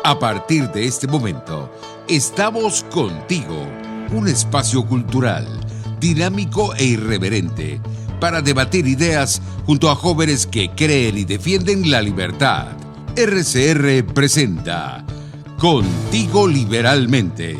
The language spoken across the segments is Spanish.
A partir de este momento, estamos contigo, un espacio cultural, dinámico e irreverente, para debatir ideas junto a jóvenes que creen y defienden la libertad. RCR presenta Contigo Liberalmente.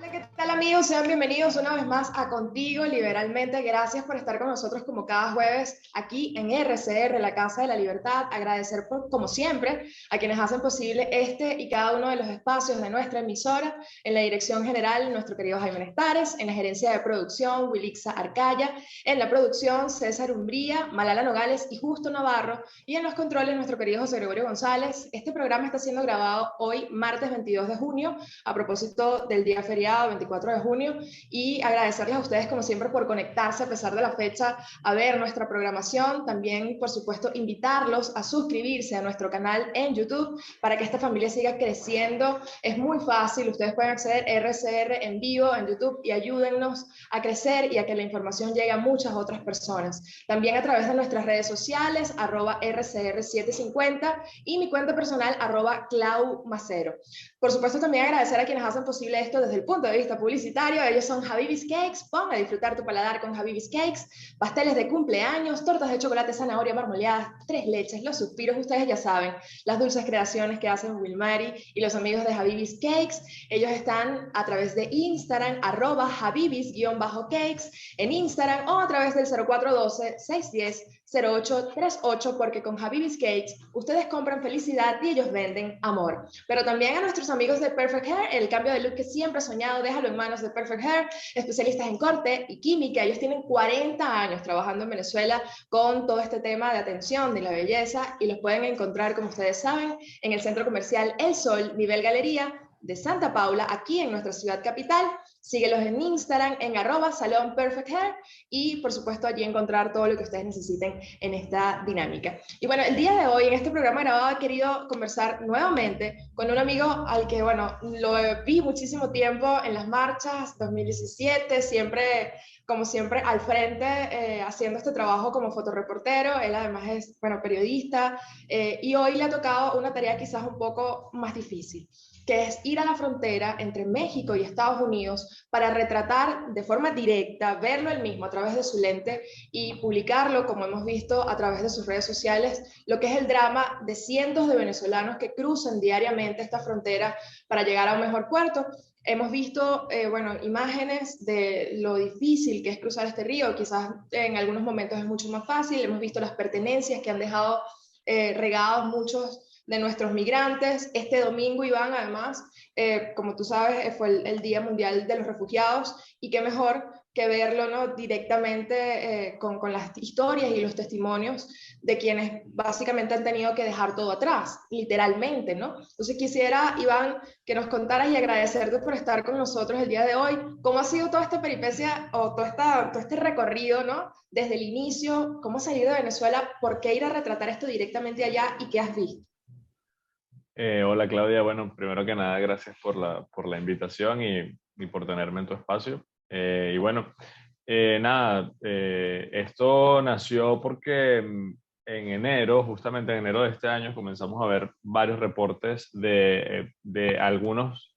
¿Qué tal, amigos? Sean bienvenidos una vez más a Contigo Liberalmente. Gracias por estar con nosotros como cada jueves aquí en RCR, la Casa de la Libertad. Agradecer como siempre a quienes hacen posible este y cada uno de los espacios de nuestra emisora. En la dirección general, nuestro querido Jaime Nestares. En la gerencia de producción, Wilixa Arcaya. En la producción, César Umbría, Malala Nogales y Justo Navarro. Y en los controles, nuestro querido José Gregorio González. Este programa está siendo grabado hoy, martes 22 de junio, a propósito del día feriado, 24 de junio, y agradecerles a ustedes como siempre por conectarse a pesar de la fecha a ver nuestra programación. También, por supuesto, invitarlos a suscribirse a nuestro canal en YouTube para que esta familia siga creciendo. Es muy fácil, ustedes pueden acceder a RCR en vivo en YouTube y ayúdennos a crecer y a que la información llegue a muchas otras personas. También a través de nuestras redes sociales, @RCR750 y mi cuenta personal, @ClauMacero. Por supuesto, también agradecer a quienes hacen posible esto desde el punto de vista publicitario. Ellos son Habibis Cakes. Pon a disfrutar tu paladar con Habibis Cakes. Pasteles de cumpleaños, tortas de chocolate, zanahoria marmoleadas, tres leches, los suspiros, ustedes ya saben, las dulces creaciones que hacen Wilmary y los amigos de Habibis Cakes. Ellos están a través de Instagram, @Habibis_cakes en Instagram, o a través del 0412-610-0838, porque con Habibis Cakes ustedes compran felicidad y ellos venden amor. Pero también a nuestros amigos de Perfect Hair, el cambio de look que siempre he soñado, déjalo en manos de Perfect Hair, especialistas en corte y química. Ellos tienen 40 años trabajando en Venezuela con todo este tema de atención, de la belleza, y los pueden encontrar, como ustedes saben, en el centro comercial El Sol, nivel Galería de Santa Paula, aquí en nuestra ciudad capital. Síguelos en Instagram en @Salón Perfect Hair, y por supuesto allí encontrar todo lo que ustedes necesiten en esta dinámica. Y bueno, el día de hoy en este programa grabado he querido conversar nuevamente con un amigo al que, bueno, lo vi muchísimo tiempo en las marchas, 2017, siempre, como siempre, al frente, haciendo este trabajo como fotoreportero. Él además es, bueno, periodista, y hoy le ha tocado una tarea quizás un poco más difícil, que es ir a la frontera entre México y Estados Unidos para retratar de forma directa, verlo él mismo a través de su lente y publicarlo, como hemos visto, a través de sus redes sociales, lo que es el drama de cientos de venezolanos que cruzan diariamente esta frontera para llegar a un mejor puerto. Hemos visto, bueno, imágenes de lo difícil que es cruzar este río. Quizás en algunos momentos es mucho más fácil. Hemos visto las pertenencias que han dejado regados muchos de nuestros migrantes. Este domingo, Iván, además, como tú sabes, fue el Día Mundial de los Refugiados, y qué mejor que verlo, ¿no?, directamente, con las historias y los testimonios de quienes básicamente han tenido que dejar todo atrás, literalmente, ¿no? Entonces quisiera, Iván, que nos contaras, y agradecerte por estar con nosotros el día de hoy. ¿Cómo ha sido toda esta peripecia o todo este recorrido, ¿no?, desde el inicio? ¿Cómo has salido de Venezuela? ¿Por qué ir a retratar esto directamente allá? ¿Y qué has visto? Hola Claudia, bueno, primero que nada, gracias por la invitación y por tenerme en tu espacio. Y bueno, nada, esto nació porque en enero, justamente en enero de este año, comenzamos a ver varios reportes de algunos,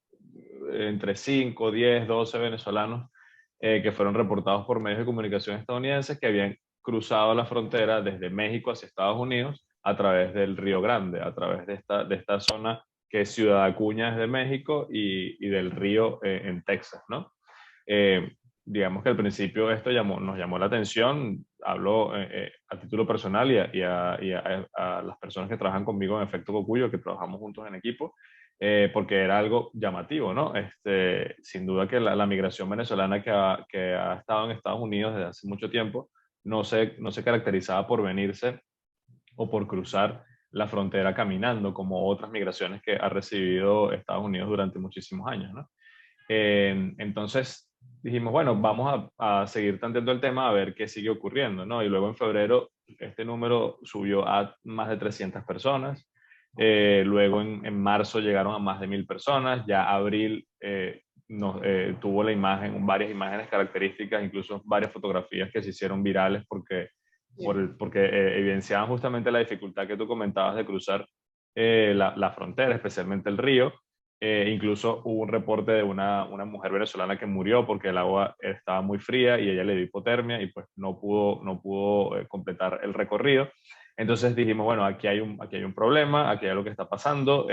entre 5, 10, 12 venezolanos, que fueron reportados por medios de comunicación estadounidenses que habían cruzado la frontera desde México hacia Estados Unidos a través del Río Grande, a través de esta zona que es Ciudad Acuña desde México y del río en Texas, ¿no? Eh, digamos que al principio esto nos llamó la atención. Hablo a título personal a las personas que trabajan conmigo en Efecto Cocuyo, que trabajamos juntos en equipo, porque era algo llamativo, ¿no? Sin duda que la migración venezolana que ha estado en Estados Unidos desde hace mucho tiempo no se caracterizaba por venirse o por cruzar la frontera caminando, como otras migraciones que ha recibido Estados Unidos durante muchísimos años, ¿no? Entonces dijimos, bueno, vamos a seguir tanteando el tema a ver qué sigue ocurriendo, ¿no? Y luego en febrero este número subió a más de 300 personas. Luego en marzo llegaron a más de 1000 personas. Ya abril tuvo varias imágenes características, incluso varias fotografías que se hicieron virales porque evidenciaban justamente la dificultad que tú comentabas de cruzar la frontera, especialmente el río. Incluso hubo un reporte de una mujer venezolana que murió porque el agua estaba muy fría y ella le dio hipotermia y pues no pudo completar el recorrido. Entonces dijimos, bueno, aquí hay un problema, aquí hay algo que está pasando.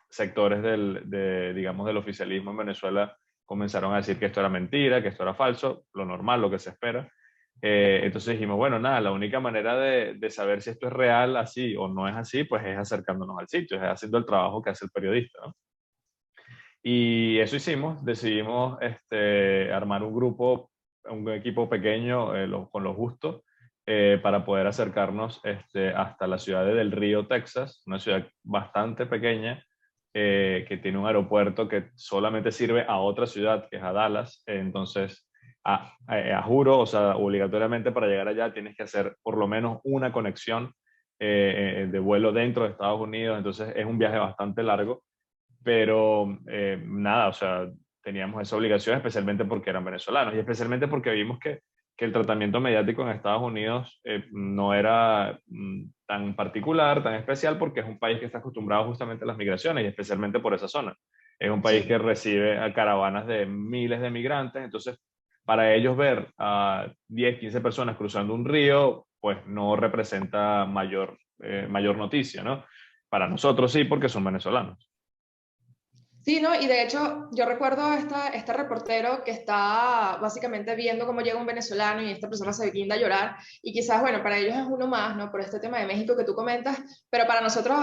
Sectores digamos, del oficialismo en Venezuela comenzaron a decir que esto era mentira, que esto era falso, lo normal, lo que se espera. Entonces dijimos, bueno, nada, la única manera de saber si esto es real así o no es así, pues es acercándonos al sitio, es haciendo el trabajo que hace el periodista, ¿no? Y eso hicimos, decidimos armar un grupo, un equipo pequeño con lo justo para poder acercarnos hasta la ciudad de Del Río, Texas, una ciudad bastante pequeña que tiene un aeropuerto que solamente sirve a otra ciudad, que es a Dallas. Entonces, a juro, o sea, obligatoriamente para llegar allá tienes que hacer por lo menos una conexión de vuelo dentro de Estados Unidos. Entonces, es un viaje bastante largo, pero nada, o sea, teníamos esa obligación, especialmente porque eran venezolanos y especialmente porque vimos que el tratamiento mediático en Estados Unidos no era tan particular, tan especial, porque es un país que está acostumbrado justamente a las migraciones y especialmente por esa zona. Es un país Sí. que recibe a caravanas de miles de migrantes. Entonces para ellos ver a 10, 15 personas cruzando un río, pues no representa mayor noticia, ¿no? Para nosotros sí, porque son venezolanos. Sí, ¿no? Y de hecho, yo recuerdo a este reportero que está básicamente viendo cómo llega un venezolano y esta persona se guinda a llorar. Y quizás, bueno, para ellos es uno más, ¿no? Por este tema de México que tú comentas, pero para nosotros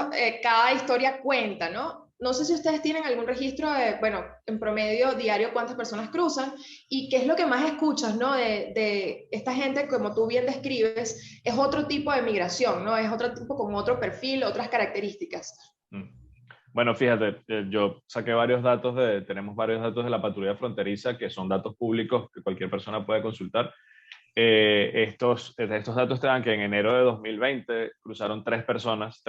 cada historia cuenta, ¿no? No sé si ustedes tienen algún registro de, bueno, en promedio diario cuántas personas cruzan y qué es lo que más escuchas, ¿no? De esta gente, como tú bien describes, es otro tipo de migración, ¿no? Es otro tipo con otro perfil, otras características. Mm. Bueno, fíjate, yo saqué varios datos tenemos varios datos de la patrulla fronteriza que son datos públicos que cualquier persona puede consultar. Estos datos te dan que en enero de 2020 cruzaron tres personas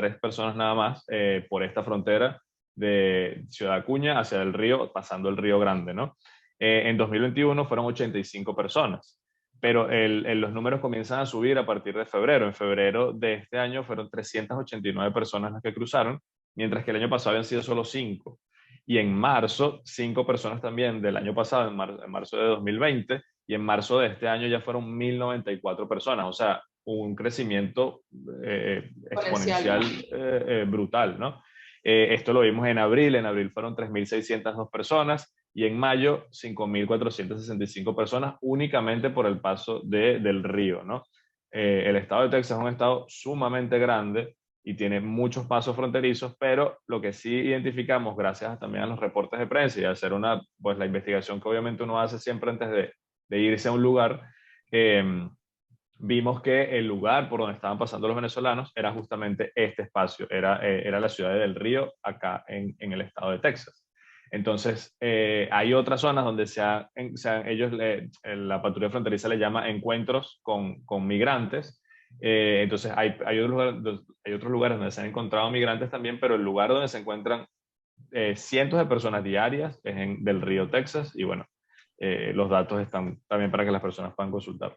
nada más por esta frontera de Ciudad Acuña hacia el río, pasando el Río Grande, ¿no? En 2021 fueron 85 personas, pero los números comienzan a subir a partir de febrero. En febrero de este año fueron 389 personas las que cruzaron, mientras que el año pasado habían sido solo 5. Y en marzo, 5 personas también del año pasado, en marzo de 2020, y en marzo de este año ya fueron 1.094 personas, o sea, un crecimiento Exponencial. exponencial brutal, ¿no? Esto lo vimos en abril fueron 3.602 personas y en mayo 5.465 personas únicamente por el paso del río, ¿no? El estado de Texas es un estado sumamente grande y tiene muchos pasos fronterizos, pero lo que sí identificamos, gracias también a los reportes de prensa y a hacer pues la investigación que obviamente uno hace siempre antes de irse a un lugar, vimos que el lugar por donde estaban pasando los venezolanos era justamente este espacio, era la ciudad de Del Río, acá en el estado de Texas. Entonces, hay otras zonas donde la patrulla fronteriza le llama encuentros con migrantes. Entonces, hay otros lugares donde se han encontrado migrantes también, pero el lugar donde se encuentran cientos de personas diarias es en Del Río, Texas, y bueno, los datos están también para que las personas puedan consultar.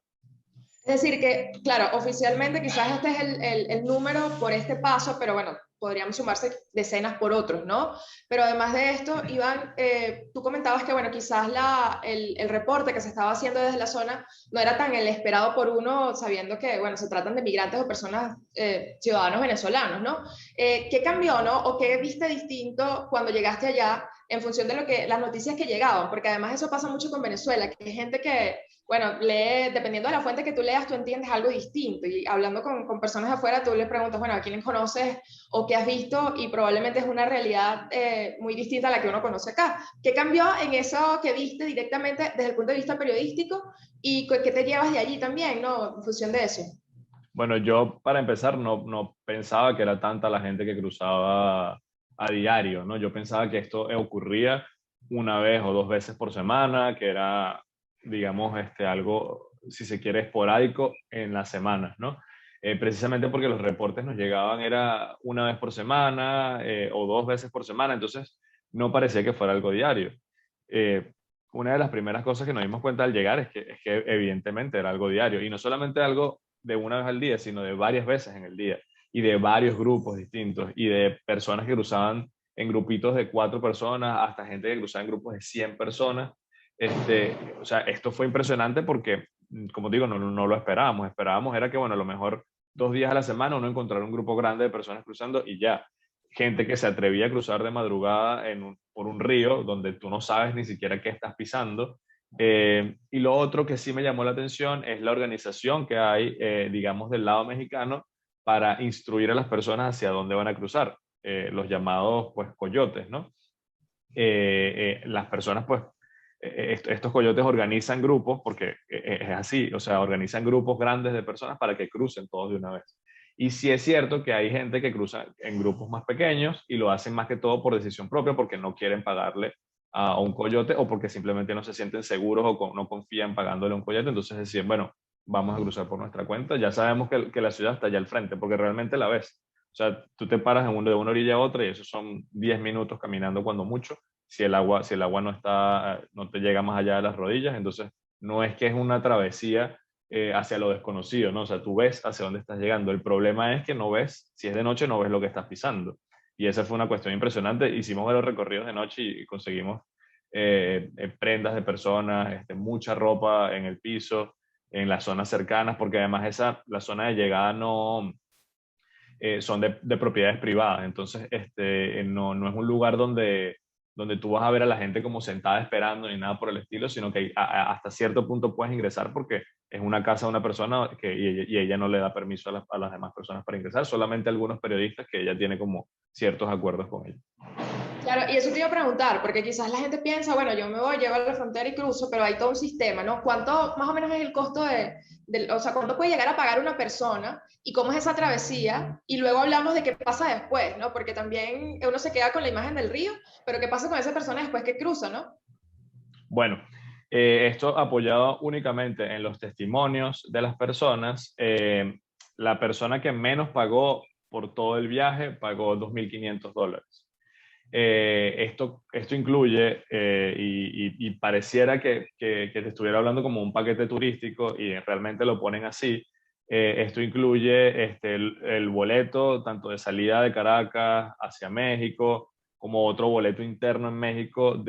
Es decir, que, claro, oficialmente quizás este es el número por este paso, pero bueno, podríamos sumarse decenas por otros, ¿no? Pero además de esto, Iván, tú comentabas que, bueno, quizás el reporte que se estaba haciendo desde la zona no era tan el esperado por uno, sabiendo que, bueno, se tratan de migrantes o personas, ciudadanos venezolanos, ¿no? ¿Qué cambió, no? ¿O qué viste distinto cuando llegaste allá en función de las noticias que llegaban? Porque además eso pasa mucho con Venezuela, que hay gente que bueno, dependiendo de la fuente que tú leas, tú entiendes algo distinto. Y hablando con personas de afuera, tú les preguntas, bueno, ¿a quién conoces o qué has visto? Y probablemente es una realidad muy distinta a la que uno conoce acá. ¿Qué cambió en eso que viste directamente desde el punto de vista periodístico? ¿Y qué te llevas de allí también, no? En función de eso. Bueno, yo para empezar no pensaba que era tanta la gente que cruzaba a diario, ¿no? Yo pensaba que esto ocurría una vez o dos veces por semana, que era, digamos, algo, si se quiere, esporádico en las semanas, ¿no? Precisamente porque los reportes nos llegaban era una vez por semana o dos veces por semana, entonces no parecía que fuera algo diario. Eh, una de las primeras cosas que nos dimos cuenta al llegar es que evidentemente era algo diario y no solamente algo de una vez al día, sino de varias veces en el día. y de varios grupos distintos, y de personas que cruzaban en grupitos de 4 personas, hasta gente que cruzaba en grupos de 100 personas. O sea, esto fue impresionante porque, como digo, no lo esperábamos. Esperábamos era que, bueno, a lo mejor 2 días a la semana uno encontrar un grupo grande de personas cruzando y ya. Gente que se atrevía a cruzar de madrugada por un río donde tú no sabes ni siquiera qué estás pisando. Y lo otro que sí me llamó la atención es la organización que hay, digamos, del lado mexicano para instruir a las personas hacia dónde van a cruzar, los llamados, pues, coyotes, ¿no? Las personas, pues, estos coyotes organizan grupos, porque es así, o sea, organizan grupos grandes de personas para que crucen todos de una vez. Y sí es cierto que hay gente que cruza en grupos más pequeños y lo hacen más que todo por decisión propia, porque no quieren pagarle a un coyote o porque simplemente no se sienten seguros o no confían pagándole a un coyote. Entonces deciden, bueno, vamos a cruzar por nuestra cuenta. Ya sabemos que la ciudad está allá al frente, porque realmente la ves. O sea, tú te paras de una orilla a otra y eso son 10 minutos caminando cuando mucho. Si el agua no te llega más allá de las rodillas, entonces no es que es una travesía hacia lo desconocido, ¿no? O sea, tú ves hacia dónde estás llegando. El problema es que no ves, si es de noche, no ves lo que estás pisando. Y esa fue una cuestión impresionante. Hicimos varios recorridos de noche y conseguimos prendas de personas, mucha ropa en el piso, en las zonas cercanas, porque además la zona de llegada no, son de propiedades privadas. Entonces, no es un lugar donde tú vas a ver a la gente como sentada esperando ni nada por el estilo, sino que hasta cierto punto puedes ingresar porque es una casa de una persona y ella no le da permiso a las demás personas para ingresar, solamente algunos periodistas que ella tiene como ciertos acuerdos con ellos. Claro, y eso te iba a preguntar, porque quizás la gente piensa, bueno, yo me voy, llego a la frontera y cruzo, pero hay todo un sistema, ¿no? ¿Cuánto más o menos es el costo o sea, cuánto puede llegar a pagar una persona y cómo es esa travesía? Y luego hablamos de qué pasa después, ¿no? Porque también uno se queda con la imagen del río, pero qué pasa con esa persona después que cruza, ¿no? Bueno, esto apoyado únicamente en los testimonios de las personas. La persona que menos pagó por todo el viaje pagó $2.500. Esto incluye, y pareciera que te estuviera hablando como un paquete turístico y realmente lo ponen así. Esto incluye el boleto tanto de salida de Caracas hacia México, como otro boleto interno en México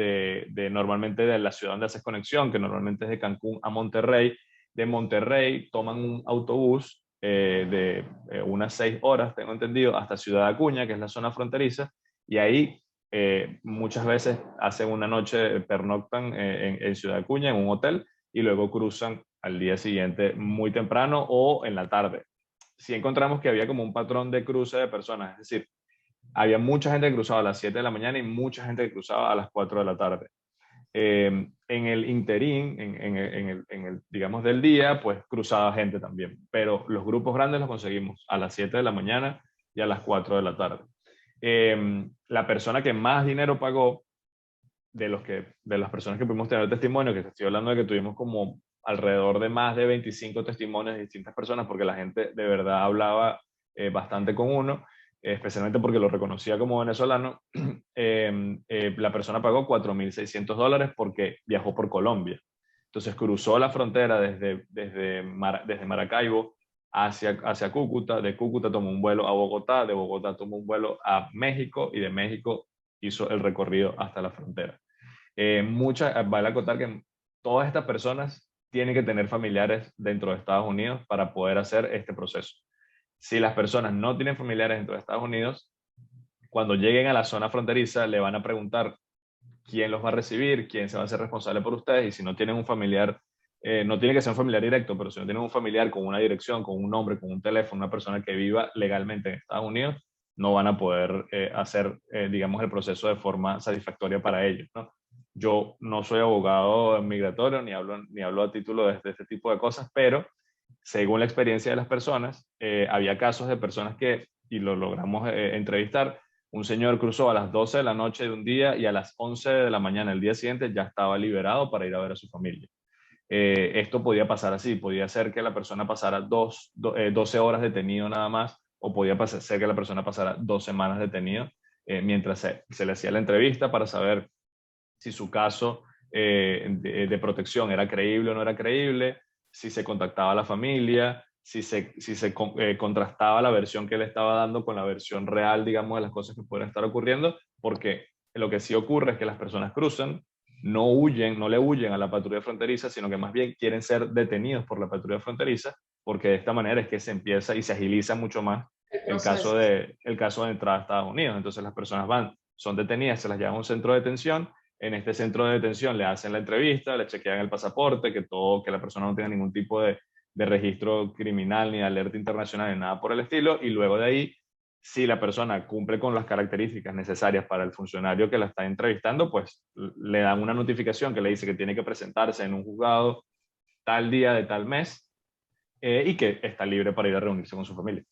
normalmente de la ciudad donde haces conexión, que normalmente es de Cancún a Monterrey. De Monterrey toman un autobús de unas 6 horas, tengo entendido, hasta Ciudad Acuña, que es la zona fronteriza, y ahí muchas veces hacen una noche, pernoctan en Ciudad Acuña, en un hotel, y luego cruzan al día siguiente muy temprano o en la tarde. Sí encontramos que había como un patrón de cruce de personas, es decir, había mucha gente que cruzaba a las 7 de la mañana y mucha gente que cruzaba a las 4 de la tarde. En el interín, digamos, del día, pues cruzaba gente también, pero los grupos grandes los conseguimos a las 7 de la mañana y a las 4 de la tarde. La persona que más dinero pagó de las personas que pudimos tener testimonio, que te estoy hablando de que tuvimos como alrededor de más de 25 testimonios de distintas personas, porque la gente de verdad hablaba bastante con uno, especialmente porque lo reconocía como venezolano. La persona pagó $4.600 porque viajó por Colombia. Entonces cruzó la frontera desde Maracaibo hacia Cúcuta, de Cúcuta tomó un vuelo a Bogotá, de Bogotá tomó un vuelo a México y de México hizo el recorrido hasta la frontera. Vale acotar que todas estas personas tienen que tener familiares dentro de Estados Unidos para poder hacer este proceso. Si las personas no tienen familiares dentro de Estados Unidos, cuando lleguen a la zona fronteriza le van a preguntar quién los va a recibir, quién se va a hacer responsable por ustedes, y si no tienen un familiar, no tiene que ser un familiar directo, pero si no tienen un familiar con una dirección, con un nombre, con un teléfono, una persona que viva legalmente en Estados Unidos, no van a poder hacer, digamos, el proceso de forma satisfactoria para ellos, ¿no? Yo no soy abogado migratorio, ni hablo a título de este tipo de cosas, pero según la experiencia de las personas, había casos de personas y lo logramos entrevistar. Un señor cruzó a las 12 de la noche de un día y a las 11 de la mañana del día siguiente ya estaba liberado para ir a ver a su familia. Esto podía pasar así, podía ser que la persona pasara 12 horas detenido nada más, o podía ser que la persona pasara 2 semanas detenido mientras se le hacía la entrevista para saber si su caso de protección era creíble o no era creíble, si se contactaba a la familia, contrastaba la versión que él estaba dando con la versión real, digamos, de las cosas que pueden estar ocurriendo, porque lo que sí ocurre es que las personas cruzan, no huyen, no le huyen a la patrulla fronteriza, sino que más bien quieren ser detenidos por la patrulla fronteriza, porque de esta manera es que se empieza y se agiliza mucho más El el proceso. caso de entrada a Estados Unidos. Entonces las personas van, son detenidas, se las llevan a un centro de detención. En este centro de detención le hacen la entrevista, le chequean el pasaporte, que la persona no tenga ningún tipo de registro criminal ni de alerta internacional ni nada por el estilo, y luego de ahí, si la persona cumple con las características necesarias para el funcionario que la está entrevistando, pues le dan una notificación que le dice que tiene que presentarse en un juzgado tal día de tal mes, y que está libre para ir a reunirse con su familia.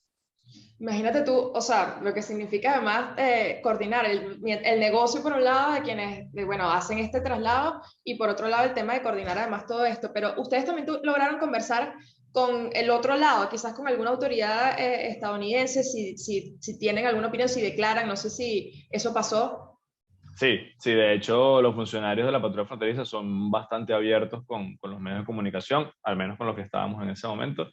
Imagínate tú, o sea, lo que significa además coordinar el negocio por un lado de quienes, bueno, hacen este traslado y por otro lado el tema de coordinar además todo esto. Pero ustedes también lograron conversar con el otro lado, quizás con alguna autoridad estadounidense, si tienen alguna opinión, si declaran, no sé si eso pasó. Sí, sí, de hecho los funcionarios de la patrulla fronteriza son bastante abiertos con los medios de comunicación, al menos con los que estábamos en ese momento,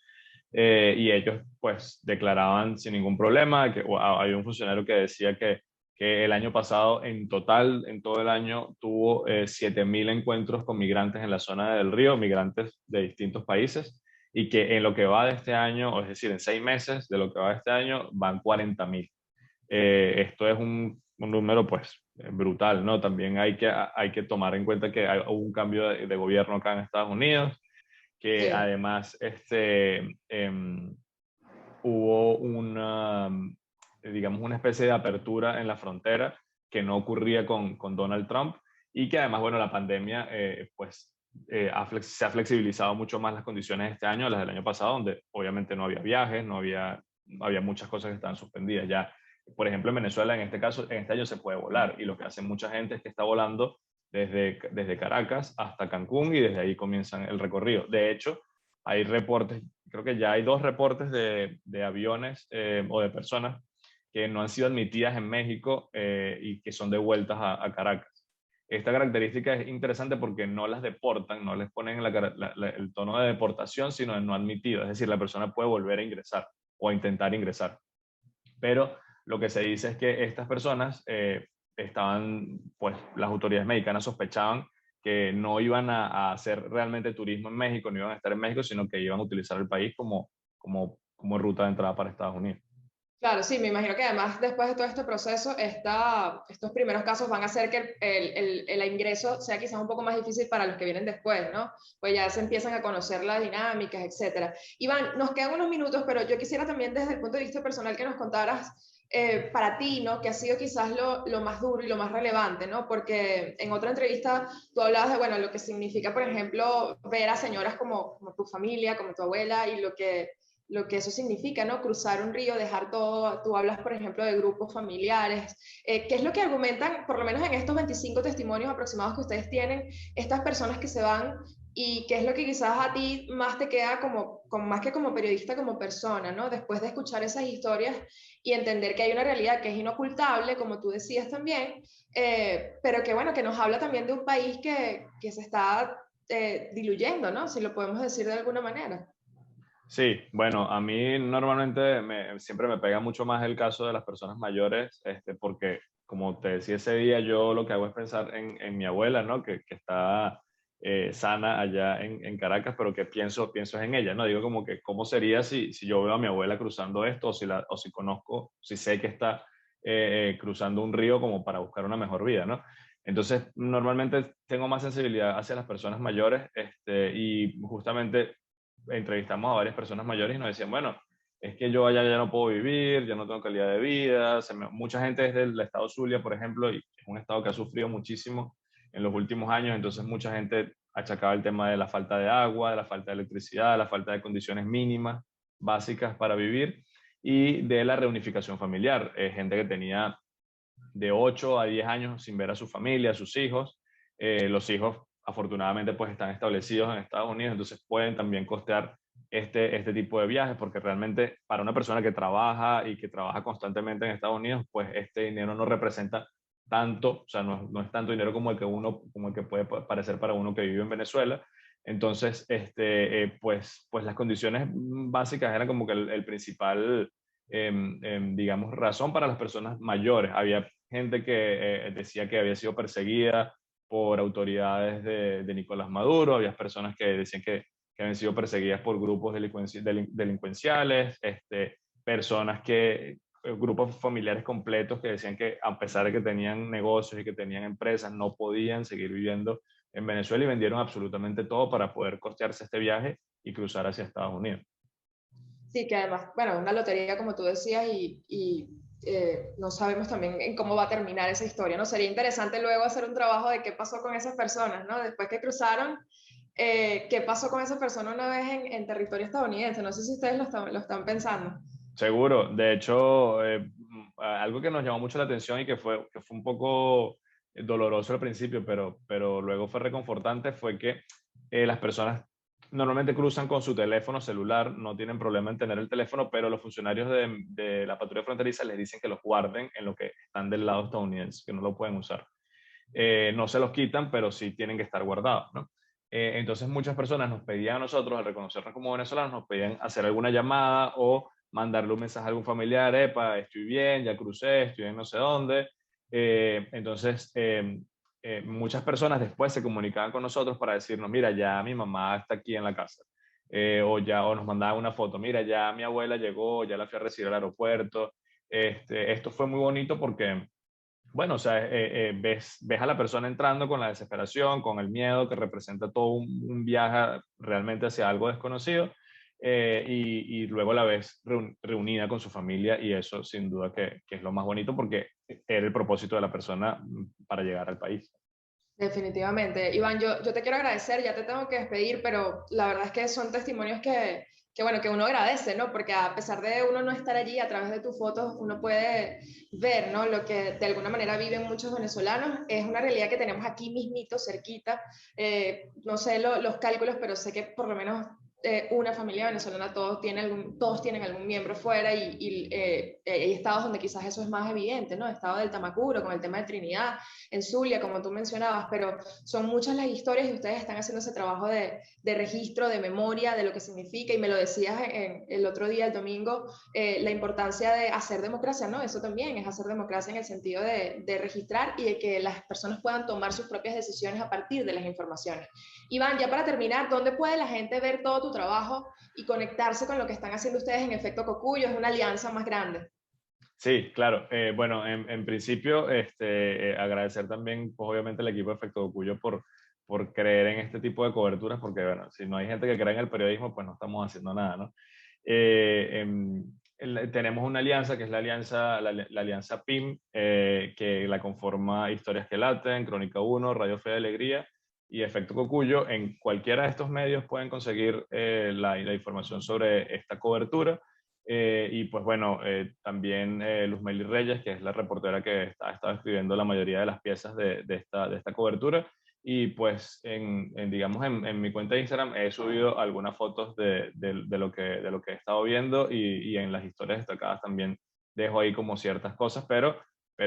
y ellos pues declaraban sin ningún problema, había un funcionario que decía que el año pasado en total, en todo el año, tuvo 7.000 encuentros con migrantes en la zona del río, migrantes de distintos países, y que en lo que va de este año, o es decir, en 6 meses de lo que va de este año, van 40.000. Esto es un número pues brutal, ¿no? También hay que tomar en cuenta que hubo un cambio de gobierno acá en Estados Unidos, que Sí. además hubo digamos, una especie de apertura en la frontera que no ocurría con Donald Trump, y que además, bueno, la pandemia pues se ha flexibilizado mucho más las condiciones este año a las del año pasado, donde obviamente no había viajes, había muchas cosas que estaban suspendidas. Ya, por ejemplo, en Venezuela, en este caso, en este año se puede volar, y lo que hace mucha gente es que está volando desde Caracas hasta Cancún, y desde ahí comienzan el recorrido. De hecho, hay reportes, creo que ya hay 2 reportes de aviones o de personas que no han sido admitidas en México, y que son devueltas a Caracas. Esta característica es interesante porque no las deportan, no les ponen el tono de deportación, sino de no admitido. Es decir, la persona puede volver a ingresar o a intentar ingresar. Pero lo que se dice es que estas personas pues las autoridades mexicanas sospechaban que no iban a hacer realmente turismo en México, no iban a estar en México, sino que iban a utilizar el país como ruta de entrada para Estados Unidos. Claro, sí, me imagino que además después de todo este proceso, estos primeros casos van a hacer que el ingreso sea quizás un poco más difícil para los que vienen después, ¿no? Pues ya se empiezan a conocer las dinámicas, etcétera. Iván, nos quedan unos minutos, pero yo quisiera también desde el punto de vista personal que nos contaras para ti, ¿no? Que ha sido quizás lo más duro y lo más relevante, ¿no? Porque en otra entrevista tú hablabas de, bueno, lo que significa, por ejemplo, ver a señoras como tu familia, como tu abuela y lo que eso significa, ¿no? Cruzar un río, dejar todo. Tú hablas, por ejemplo, de grupos familiares. ¿Qué es lo que argumentan, por lo menos en estos 25 testimonios aproximados que ustedes tienen, estas personas que se van, y qué es lo que quizás a ti más te queda más que como periodista, como persona, ¿no? Después de escuchar esas historias y entender que hay una realidad que es inocultable, como tú decías también, pero que, bueno, que nos habla también de un país que se está diluyendo, ¿no? Si lo podemos decir de alguna manera. Sí, bueno, a mí normalmente siempre me pega mucho más el caso de las personas mayores, porque como te decía ese día, yo lo que hago es pensar en mi abuela, ¿no? Que está sana allá en Caracas, pero que pienso en ella, ¿no? Digo como que, ¿cómo sería si yo veo a mi abuela cruzando esto, o si conozco, si sé que está cruzando un río como para buscar una mejor vida, ¿no? Entonces, normalmente tengo más sensibilidad hacia las personas mayores, y justamente entrevistamos a varias personas mayores y nos decían, bueno, es que yo allá ya no puedo vivir, ya no tengo calidad de vida. Mucha gente es del estado Zulia, por ejemplo, y es un estado que ha sufrido muchísimo en los últimos años, entonces mucha gente achacaba el tema de la falta de agua, de la falta de electricidad, de la falta de condiciones mínimas básicas para vivir, y de la reunificación familiar. Gente que tenía de 8 a 10 años sin ver a su familia, a sus hijos. Los hijos, afortunadamente, pues están establecidos en Estados Unidos, entonces pueden también costear este tipo de viajes, porque realmente para una persona que trabaja y que trabaja constantemente en Estados Unidos, pues este dinero no representa tanto, o sea, no es tanto dinero como el que puede parecer para uno que vive en Venezuela. Entonces, pues las condiciones básicas eran como que el principal, digamos, razón para las personas mayores. Había gente que decía que había sido perseguida por autoridades de Nicolás Maduro, había personas que decían que habían sido perseguidas por grupos delincuenciales, personas grupos familiares completos que decían que a pesar de que tenían negocios y que tenían empresas, no podían seguir viviendo en Venezuela y vendieron absolutamente todo para poder costearse este viaje y cruzar hacia Estados Unidos. Sí, que además, bueno, una lotería como tú decías no sabemos también en cómo va a terminar esa historia, ¿no? Sería interesante luego hacer un trabajo de qué pasó con esas personas, ¿no? Después que cruzaron, qué pasó con esa persona una vez en territorio estadounidense. No sé si ustedes lo están pensando. Seguro, de hecho, algo que nos llamó mucho la atención y que fue un poco doloroso al principio, pero luego fue reconfortante, fue que las personas normalmente cruzan con su teléfono celular, no tienen problema en tener el teléfono, pero los funcionarios de la patrulla fronteriza les dicen que los guarden en lo que están del lado estadounidense, que no lo pueden usar. No se los quitan, pero sí tienen que estar guardados, ¿no? Entonces muchas personas nos pedían a nosotros, al reconocernos como venezolanos, nos pedían hacer alguna llamada o mandarle un mensaje a algún familiar: epa, estoy bien, ya crucé, estoy en no sé dónde. Muchas personas después se comunicaban con nosotros para decirnos: mira, ya mi mamá está aquí en la casa. O nos mandaban una foto: mira, ya mi abuela llegó, ya la fui a recibir al aeropuerto. Esto fue muy bonito porque, bueno, o sea, ves a la persona entrando con la desesperación, con el miedo que representa todo un viaje realmente hacia algo desconocido, y luego la ves reunida con su familia, y eso sin duda que es lo más bonito porque era el propósito de la persona para llegar al país. Definitivamente. Iván, yo te quiero agradecer, ya te tengo que despedir, pero la verdad es que son testimonios bueno, que uno agradece, ¿no? Porque a pesar de uno no estar allí, a través de tus fotos, uno puede ver, ¿no? Lo que de alguna manera viven muchos venezolanos. Es una realidad que tenemos aquí mismito, cerquita. No sé los cálculos, pero sé que por lo menos una familia venezolana todos tienen algún miembro fuera y hay estados donde quizás eso es más evidente, ¿no? Estado del Tamacuro, con el tema de Trinidad, en Zulia, como tú mencionabas, pero son muchas las historias y ustedes están haciendo ese trabajo de registro, de memoria, de lo que significa, y me lo decías el otro día, el domingo, la importancia de hacer democracia, ¿no? Eso también es hacer democracia en el sentido de registrar y de que las personas puedan tomar sus propias decisiones a partir de las informaciones. Iván, ya para terminar, ¿dónde puede la gente ver todo tu trabajo y conectarse con lo que están haciendo ustedes en Efecto Cocuyo? Es una alianza más grande. Sí, claro. Bueno, en principio, agradecer también, pues, obviamente, al equipo de Efecto Cocuyo por creer en este tipo de coberturas, porque, bueno, si no hay gente que cree en el periodismo, pues no estamos haciendo nada, ¿no? Tenemos una alianza que es la alianza PIM, que la conforma Historias que Laten, Crónica 1, Radio Fe de Alegría y Efecto Cocuyo. En cualquiera de estos medios pueden conseguir la información sobre esta cobertura. Y pues bueno, también Luz Meli Reyes, que es la reportera que ha estado escribiendo la mayoría de las piezas de esta cobertura. Y pues digamos, en mi cuenta de Instagram he subido algunas fotos de lo que he estado viendo, y en las historias destacadas también dejo ahí como ciertas cosas, pero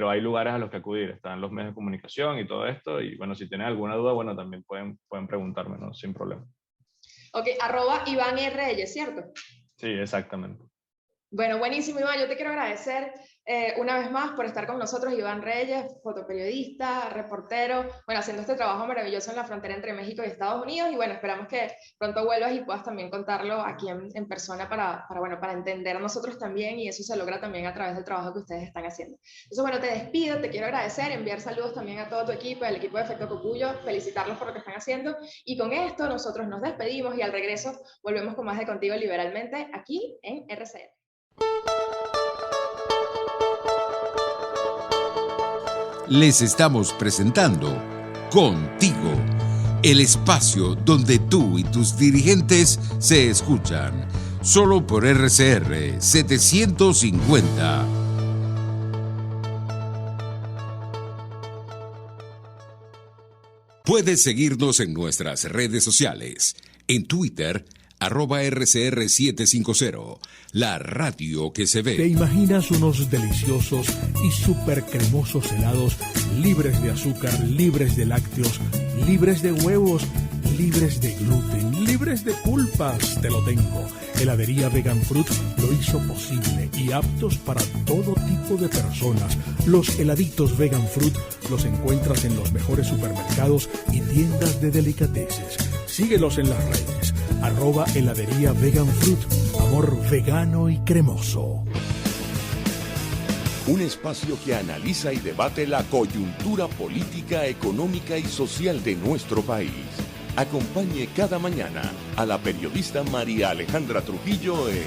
hay lugares a los que acudir, están los medios de comunicación y todo esto. Y bueno, si tienen alguna duda, bueno, también pueden preguntarme, ¿no? Sin problema. Ok, @Iván E. Reyes, ¿cierto? Sí, exactamente. Bueno, buenísimo, Iván. Yo te quiero agradecer una vez más por estar con nosotros, Iván Reyes, fotoperiodista, reportero, bueno, haciendo este trabajo maravilloso en la frontera entre México y Estados Unidos. Y bueno, esperamos que pronto vuelvas y puedas también contarlo aquí en persona para entender a nosotros también, y eso se logra también a través del trabajo que ustedes están haciendo. Entonces, bueno, te despido, te quiero agradecer, enviar saludos también a todo tu equipo, al equipo de Efecto Cocuyo, felicitarlos por lo que están haciendo. Y con esto nosotros nos despedimos y al regreso volvemos con más de Contigo Liberalmente aquí en RCN. Les estamos presentando Contigo, el espacio donde tú y tus dirigentes se escuchan, solo por RCR 750. Puedes seguirnos en nuestras redes sociales. En Twitter, @RCR750, la radio que se ve. ¿Te imaginas unos deliciosos y súper cremosos helados libres de azúcar, libres de lácteos, libres de huevos, libres de gluten, libres de pulpas? Te lo tengo. Heladería Vegan Fruit lo hizo posible y aptos para todo tipo de personas. Los heladitos Vegan Fruit los encuentras en los mejores supermercados y tiendas de delicateces. Síguelos en las redes. @heladería Vegan Fruit. Amor vegano y cremoso. Un espacio que analiza y debate la coyuntura política, económica y social de nuestro país. Acompañe cada mañana a la periodista María Alejandra Trujillo en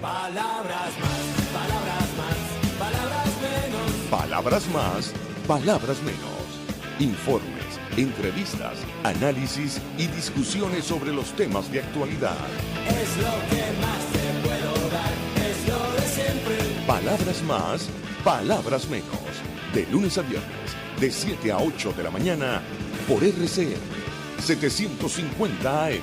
Palabras más, palabras más, palabras menos. Palabras más, palabras menos. Informes, entrevistas, análisis y discusiones sobre los temas de actualidad. Es lo que más te puedo dar, es lo de siempre. Palabras más, palabras menos. De lunes a viernes, de 7 a 8 de la mañana, por RCR 750 AM.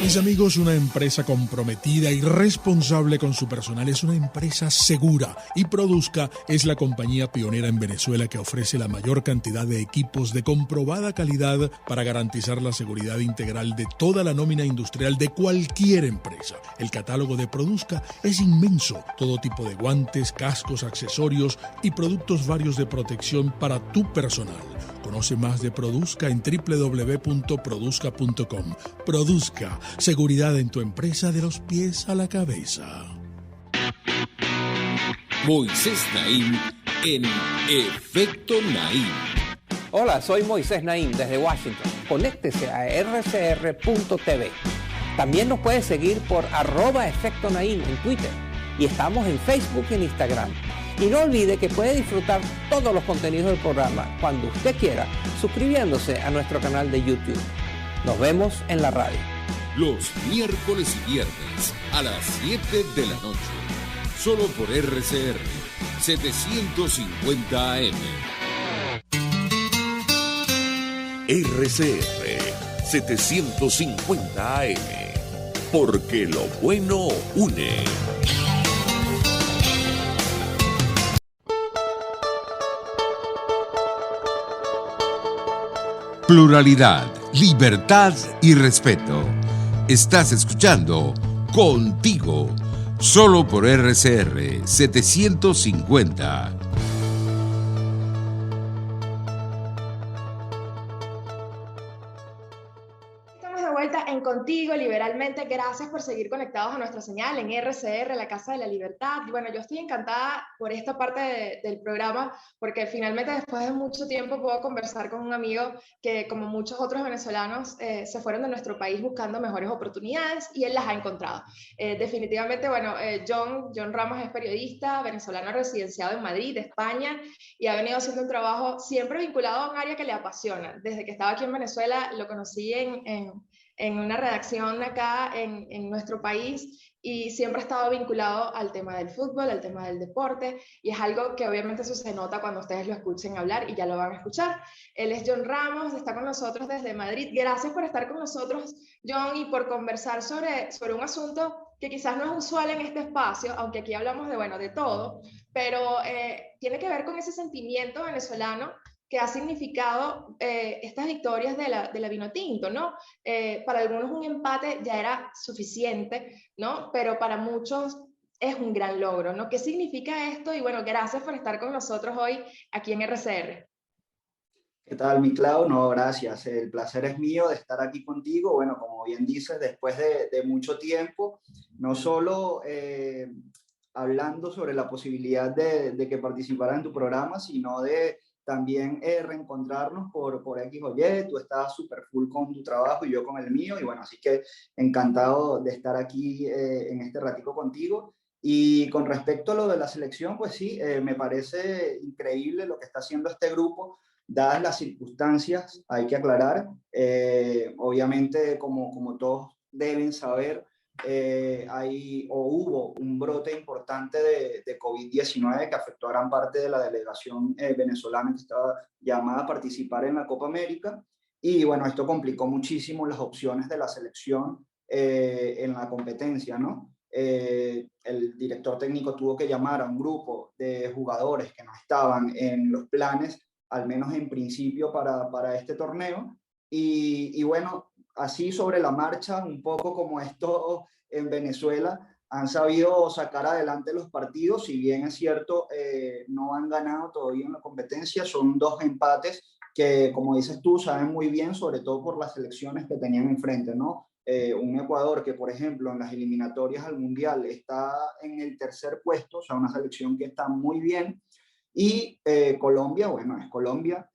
Mis amigos, una empresa comprometida y responsable con su personal es una empresa segura, y Produzca es la compañía pionera en Venezuela que ofrece la mayor cantidad de equipos de comprobada calidad para garantizar la seguridad integral de toda la nómina industrial de cualquier empresa. El catálogo de Produzca es inmenso, todo tipo de guantes, cascos, accesorios y productos varios de protección para tu personal. Conoce más de Produzca en www.produzca.com. Produzca, seguridad en tu empresa de los pies a la cabeza. Moisés Naim en Efecto Naim. Hola, soy Moisés Naim desde Washington. Conéctese a rcr.tv. También nos puede seguir por @Efecto Naim en Twitter. Y estamos en Facebook y en Instagram. Y no olvide que puede disfrutar todos los contenidos del programa cuando usted quiera, suscribiéndose a nuestro canal de YouTube. Nos vemos en la radio. Los miércoles y viernes a las 7 de la noche. Solo por RCR 750 AM. RCR 750 AM. Porque lo bueno une. Pluralidad, libertad y respeto. Estás escuchando Contigo, solo por RCR 750. En Contigo, liberalmente. Gracias por seguir conectados a nuestra señal en RCR, la Casa de la Libertad. Y bueno, yo estoy encantada por esta parte del programa, porque finalmente después de mucho tiempo puedo conversar con un amigo que, como muchos otros venezolanos, se fueron de nuestro país buscando mejores oportunidades y él las ha encontrado. Definitivamente, bueno, John Ramos es periodista venezolano residenciado en Madrid, España, y ha venido haciendo un trabajo siempre vinculado a un área que le apasiona. Desde que estaba aquí en Venezuela lo conocí en una redacción acá en nuestro país, y siempre ha estado vinculado al tema del fútbol, al tema del deporte, y es algo que obviamente eso se nota cuando ustedes lo escuchen hablar, y ya lo van a escuchar. Él es John Ramos, está con nosotros desde Madrid. Gracias por estar con nosotros, John, y por conversar sobre un asunto que quizás no es usual en este espacio, aunque aquí hablamos de todo, pero tiene que ver con ese sentimiento venezolano que ha significado estas victorias de la Vinotinto, ¿no? Para algunos un empate ya era suficiente, ¿no? Pero para muchos es un gran logro, ¿no? ¿Qué significa esto? Y bueno, gracias por estar con nosotros hoy aquí en RCR. ¿Qué tal, mi Clau? No, gracias. El placer es mío de estar aquí contigo. Bueno, como bien dices, después de mucho tiempo, no solo hablando sobre la posibilidad de que participara en tu programa, sino de también reencontrarnos por X o Y. Tú estás súper full con tu trabajo y yo con el mío, y bueno, así que encantado de estar aquí en este ratico contigo. Y con respecto a lo de la selección, pues sí, me parece increíble lo que está haciendo este grupo, dadas las circunstancias, hay que aclarar. Obviamente, como todos deben saber, hubo un brote importante de COVID-19 que afectó a gran parte de la delegación venezolana que estaba llamada a participar en la Copa América. Y bueno, esto complicó muchísimo las opciones de la selección en la competencia, ¿no? El director técnico tuvo que llamar a un grupo de jugadores que no estaban en los planes, al menos en principio, para este torneo. Y bueno, así sobre la marcha, un poco como esto en Venezuela, han sabido sacar adelante los partidos. Si bien es cierto, no han ganado todavía en la competencia, son 2 empates que, como dices tú, saben muy bien, sobre todo por las selecciones que tenían enfrente, ¿no? Un Ecuador que, por ejemplo, en las eliminatorias al Mundial está en el 3er puesto, o sea, una selección que está muy bien. Y Colombia, bueno, es Colombia.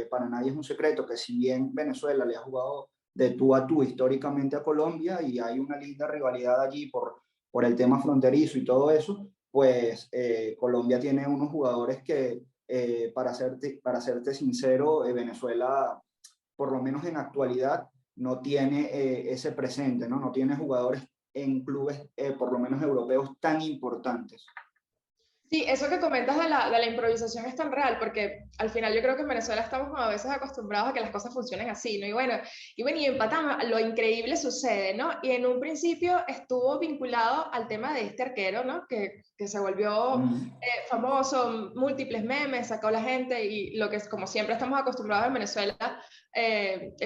Para nadie es un secreto que si bien Venezuela le ha jugado de tú a tú históricamente a Colombia y hay una linda rivalidad allí por el tema fronterizo y todo eso, pues Colombia tiene unos jugadores que, para serte sincero, Venezuela, por lo menos en actualidad, no tiene ese presente, ¿no? No tiene jugadores en clubes, por lo menos europeos, tan importantes. Sí, eso que comentas de la improvisación es tan real, porque al final yo creo que en Venezuela estamos como a veces acostumbrados a que las cosas funcionen así, ¿no? Y empatamos, lo increíble sucede, ¿no? Y en un principio estuvo vinculado al tema de este arquero, ¿no? Que se volvió famoso, múltiples memes, sacó la gente, y lo que es, como siempre estamos acostumbrados en Venezuela,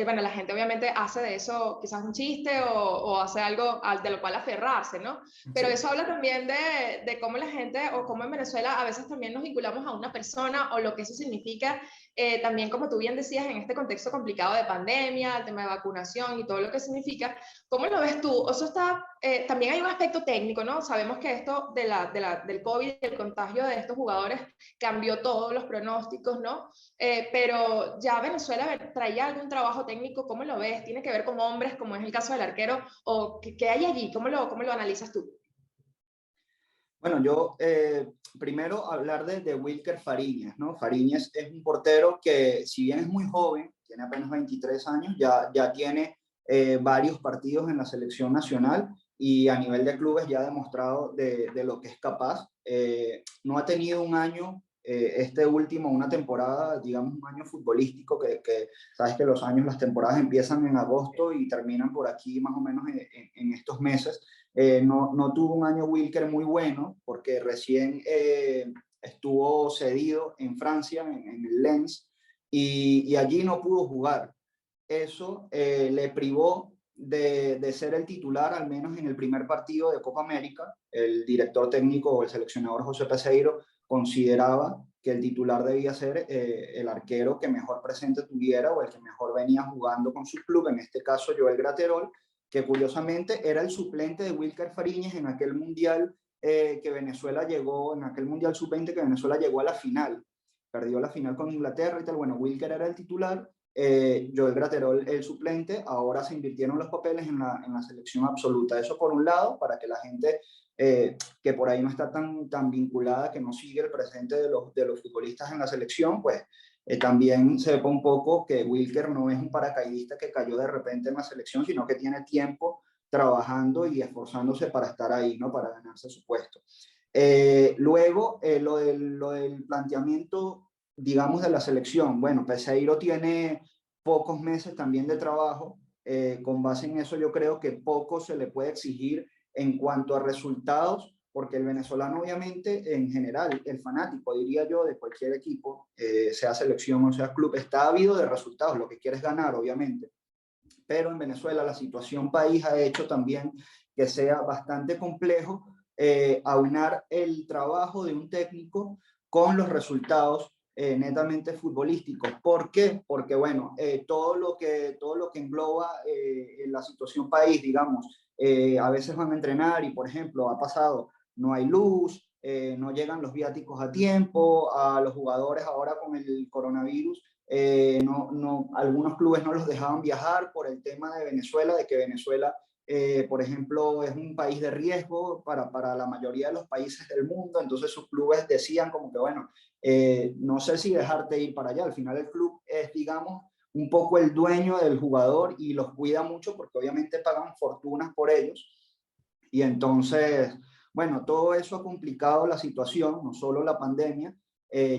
bueno, la gente obviamente hace de eso quizás un chiste o hace algo de lo cual aferrarse, ¿no? Pero sí, eso habla también de cómo la gente, o cómo en Venezuela a veces también nos vinculamos a una persona, o lo que eso significa, también como tú bien decías, en este contexto complicado de pandemia, el tema de vacunación y todo lo que significa. ¿Cómo lo ves tú? Eso está, también hay un aspecto técnico, ¿no? Sabemos que esto del COVID, el contagio de estos jugadores cambió todos los pronósticos, ¿no? Pero ya Venezuela traía algún trabajo técnico. ¿Cómo lo ves? ¿Tiene que ver con hombres, como es el caso del arquero? ¿O qué hay allí? ¿Cómo lo analizas tú? Bueno, yo primero hablar de Wilker Fariñez, ¿no? Fariñez es un portero que, si bien es muy joven, tiene apenas 23 años, ya tiene varios partidos en la selección nacional y a nivel de clubes ya ha demostrado de lo que es capaz. No ha tenido un año, este último, una temporada, digamos un año futbolístico, que sabes que los años, las temporadas empiezan en agosto y terminan por aquí más o menos en estos meses. No tuvo un año Wilker muy bueno porque recién estuvo cedido en Francia, en el Lens, y allí no pudo jugar. Eso le privó de ser el titular, al menos en el primer partido de Copa América. El director técnico o el seleccionador José Peseiro consideraba que el titular debía ser el arquero que mejor presente tuviera o el que mejor venía jugando con su club, en este caso Joel Graterol, que curiosamente era el suplente de Wilker Fariñez en aquel mundial que Venezuela llegó, en aquel mundial sub-20 que Venezuela llegó a la final, perdió la final con Inglaterra y tal. Bueno, Wilker era el titular, Joel Graterol el suplente. Ahora se invirtieron los papeles en la selección absoluta. Eso por un lado, para que la gente que por ahí no está tan vinculada, que no sigue el presente de los futbolistas en la selección, pues también sepa un poco que Wilker no es un paracaidista que cayó de repente en la selección, sino que tiene tiempo trabajando y esforzándose para estar ahí, ¿no? Para ganarse su puesto. Luego, lo del planteamiento, digamos, de la selección. Bueno, Peseiro tiene pocos meses también de trabajo. Con base en eso, yo creo que poco se le puede exigir en cuanto a resultados, porque el venezolano, obviamente, en general, el fanático, diría yo, de cualquier equipo, sea selección o sea club, está ávido de resultados, lo que quiere es ganar, obviamente. Pero en Venezuela la situación país ha hecho también que sea bastante complejo aunar el trabajo de un técnico con los resultados netamente futbolísticos. ¿Por qué? Porque, bueno, todo lo que engloba la situación país, digamos, a veces van a entrenar y, por ejemplo, ha pasado, no hay luz, no llegan los viáticos a tiempo, a los jugadores ahora con el coronavirus, algunos clubes no los dejaban viajar por el tema de Venezuela, de que Venezuela, por ejemplo, es un país de riesgo para la mayoría de los países del mundo. Entonces sus clubes decían como que, bueno, no sé si dejarte ir para allá. Al final el club es, digamos, un poco el dueño del jugador y los cuida mucho porque obviamente pagan fortunas por ellos. Y entonces, bueno, todo eso ha complicado la situación, no solo la pandemia.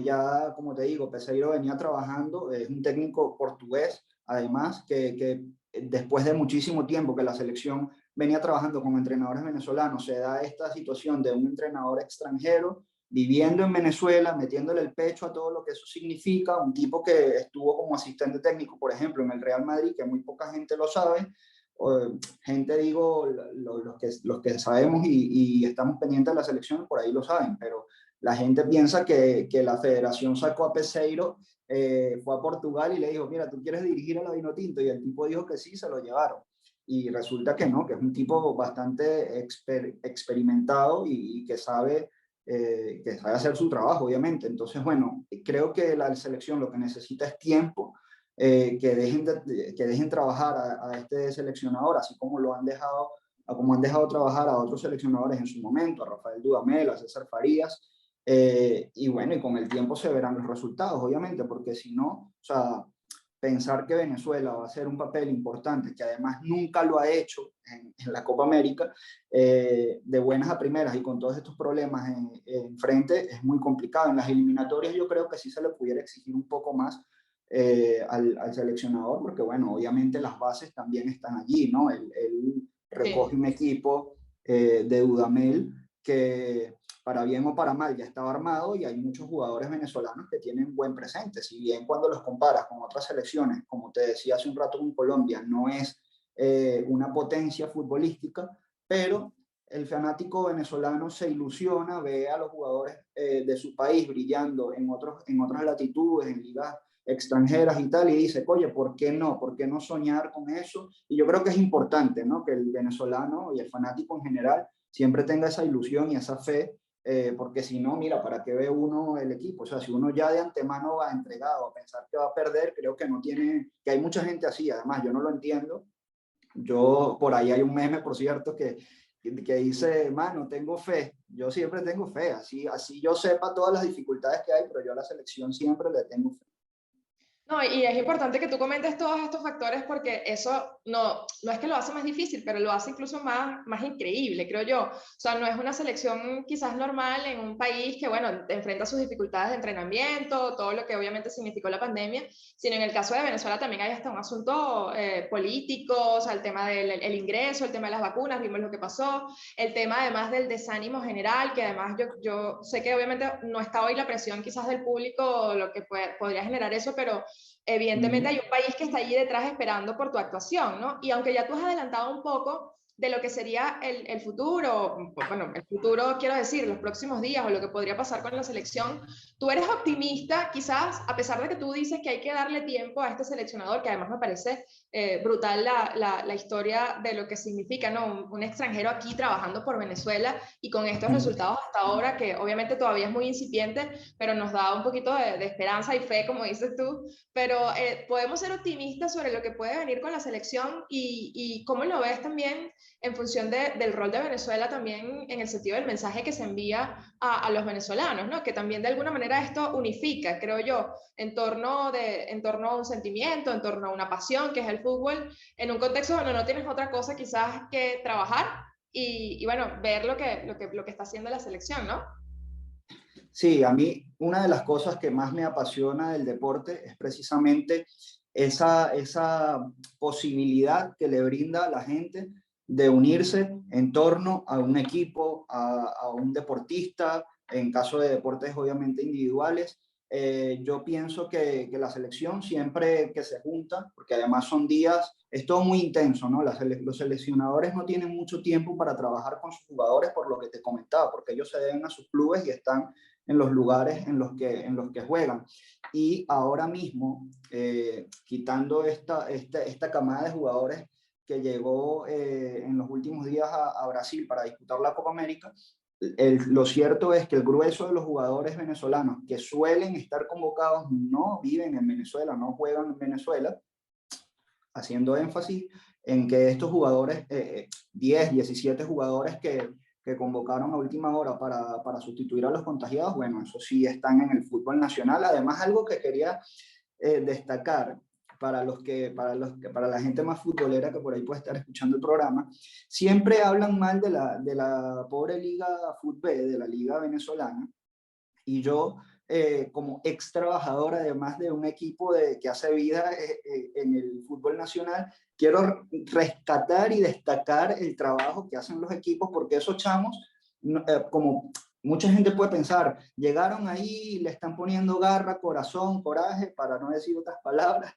Ya, como te digo, Peseiro venía trabajando, es un técnico portugués, además, que después de muchísimo tiempo que la selección venía trabajando con entrenadores venezolanos, se da esta situación de un entrenador extranjero viviendo en Venezuela, metiéndole el pecho a todo lo que eso significa, un tipo que estuvo como asistente técnico, por ejemplo, en el Real Madrid, que muy poca gente lo sabe, gente digo, los que sabemos y estamos pendientes de la selección, por ahí lo saben, pero la gente piensa que la federación sacó a Peseiro, fue a Portugal y le dijo, mira, ¿tú quieres dirigir a la Vinotinto? Y el tipo dijo que sí, se lo llevaron. Y resulta que no, que es un tipo bastante experimentado y que sabe hacer su trabajo, obviamente. Entonces, bueno, creo que la selección lo que necesita es tiempo, que dejen trabajar a este seleccionador, así como lo han dejado, como han dejado trabajar a otros seleccionadores en su momento, a Rafael Dudamel, a César Farías, y bueno, y con el tiempo se verán los resultados, obviamente, porque si no, o sea, pensar que Venezuela va a hacer un papel importante, que además nunca lo ha hecho en la Copa América, de buenas a primeras y con todos estos problemas en frente, es muy complicado. En las eliminatorias yo creo que sí se le pudiera exigir un poco más al seleccionador, porque bueno, obviamente las bases también están allí, ¿no? Él recoge un equipo de Dudamel que para bien o para mal ya estaba armado y hay muchos jugadores venezolanos que tienen buen presente. Si bien cuando los comparas con otras selecciones, como te decía hace un rato con Colombia, no es una potencia futbolística, pero el fanático venezolano se ilusiona, ve a los jugadores de su país brillando en otras latitudes, en ligas extranjeras y tal, y dice, oye, ¿por qué no? ¿Por qué no soñar con eso? Y yo creo que es importante, ¿no? Que el venezolano y el fanático en general siempre tenga esa ilusión y esa fe, porque si no, mira, ¿para qué ve uno el equipo? O sea, si uno ya de antemano va entregado a pensar que va a perder, creo que no tiene, que hay mucha gente así, además yo no lo entiendo. Yo, por ahí hay un meme, por cierto, que dice, mano, tengo fe, yo siempre tengo fe, así yo sepa todas las dificultades que hay, pero yo a la selección siempre le tengo fe. No, y es importante que tú comentes todos estos factores porque eso no es que lo hace más difícil, pero lo hace incluso más increíble, creo yo. O sea, no es una selección quizás normal en un país que, bueno, enfrenta sus dificultades de entrenamiento, todo lo que obviamente significó la pandemia, sino en el caso de Venezuela también hay hasta un asunto político, o sea, el tema del ingreso, el tema de las vacunas, vimos lo que pasó, el tema además del desánimo general, que además yo sé que obviamente no está hoy la presión quizás del público, lo que podría generar eso, pero evidentemente hay un país que está allí detrás esperando por tu actuación, ¿no? Y aunque ya tú has adelantado un poco de lo que sería el futuro, bueno, el futuro quiero decir, los próximos días o lo que podría pasar con la selección, tú eres optimista, quizás, a pesar de que tú dices que hay que darle tiempo a este seleccionador, que además me parece brutal la historia de lo que significa, ¿no? Un extranjero aquí trabajando por Venezuela y con estos resultados hasta ahora, que obviamente todavía es muy incipiente, pero nos da un poquito de esperanza y fe, como dices tú, pero podemos ser optimistas sobre lo que puede venir con la selección y cómo lo ves también en función del rol de Venezuela también en el sentido del mensaje que se envía a los venezolanos, ¿no? Que también de alguna manera esto unifica, creo yo, en torno a un sentimiento, en torno a una pasión que es el fútbol, en un contexto donde no tienes otra cosa quizás que trabajar y bueno, ver lo que está haciendo la selección, ¿no? Sí, a mí una de las cosas que más me apasiona del deporte es precisamente esa posibilidad que le brinda a la gente de unirse en torno a un equipo, a un deportista, en caso de deportes obviamente individuales. Yo pienso que la selección siempre que se junta, porque además son días, es todo muy intenso, ¿no? Los seleccionadores no tienen mucho tiempo para trabajar con sus jugadores por lo que te comentaba, porque ellos se deben a sus clubes y están en los lugares en los que juegan. Y ahora mismo, quitando esta camada de jugadores que llegó en los últimos días a Brasil para disputar la Copa América, lo cierto es que el grueso de los jugadores venezolanos que suelen estar convocados no viven en Venezuela, no juegan en Venezuela, haciendo énfasis en que estos jugadores, 10, 17 jugadores que convocaron a última hora para sustituir a los contagiados, bueno, eso sí están en el fútbol nacional. Además, algo que quería destacar, para la gente más futbolera que por ahí puede estar escuchando el programa, siempre hablan mal de la pobre liga FUTB, de la liga venezolana, y yo, como ex trabajador, además de un equipo que hace vida en el fútbol nacional, quiero rescatar y destacar el trabajo que hacen los equipos, porque esos chamos, como mucha gente puede pensar, llegaron ahí, le están poniendo garra, corazón, coraje, para no decir otras palabras,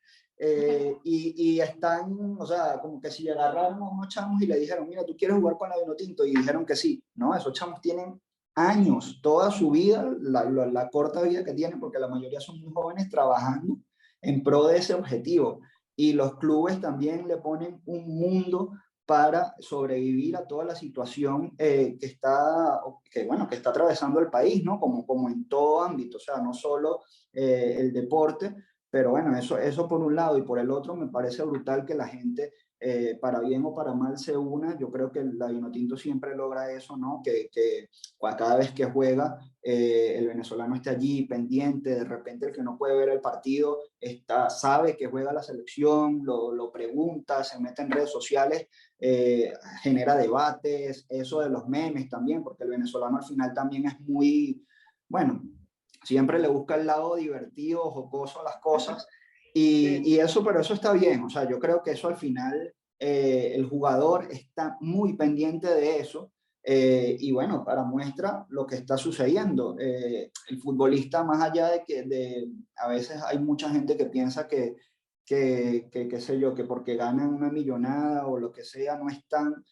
y están, o sea, como que si agarraron a unos chamos y le dijeron, mira, ¿tú quieres jugar con la Vinotinto? Y dijeron que sí. No, esos chamos tienen años, toda su vida, la corta vida que tienen, porque la mayoría son muy jóvenes, trabajando en pro de ese objetivo. Y los clubes también le ponen un mundo para sobrevivir a toda la situación que está atravesando el país, ¿no? Como en todo ámbito, o sea, no solo el deporte, pero bueno, eso por un lado, y por el otro me parece brutal que la gente, para bien o para mal, se una. Yo creo que la Vinotinto siempre logra eso, ¿no? Que cada vez que juega, el venezolano esté allí pendiente. De repente el que no puede ver el partido sabe que juega la selección, lo pregunta, se mete en redes sociales, genera debates, eso de los memes también, porque el venezolano al final también es muy, bueno, siempre le busca el lado divertido, jocoso a las cosas, y eso, pero eso está bien. O sea, yo creo que eso al final, el jugador está muy pendiente de eso, y bueno, para muestra lo que está sucediendo. El futbolista, más allá de que a veces hay mucha gente que piensa qué sé yo, que porque ganan una millonada o lo que sea, no están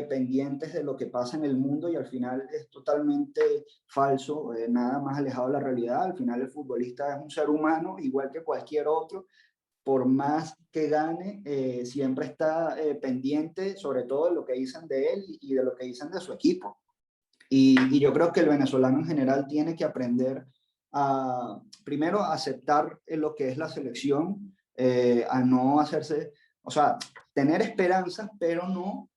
pendientes de lo que pasa en el mundo, y al final es totalmente falso, nada más alejado de la realidad. Al final el futbolista es un ser humano igual que cualquier otro. Por más que gane, siempre está pendiente sobre todo de lo que dicen de él y de lo que dicen de su equipo. Y yo creo que el venezolano en general tiene que aprender a, primero, a aceptar lo que es la selección, a no hacerse, o sea, tener esperanzas, pero no,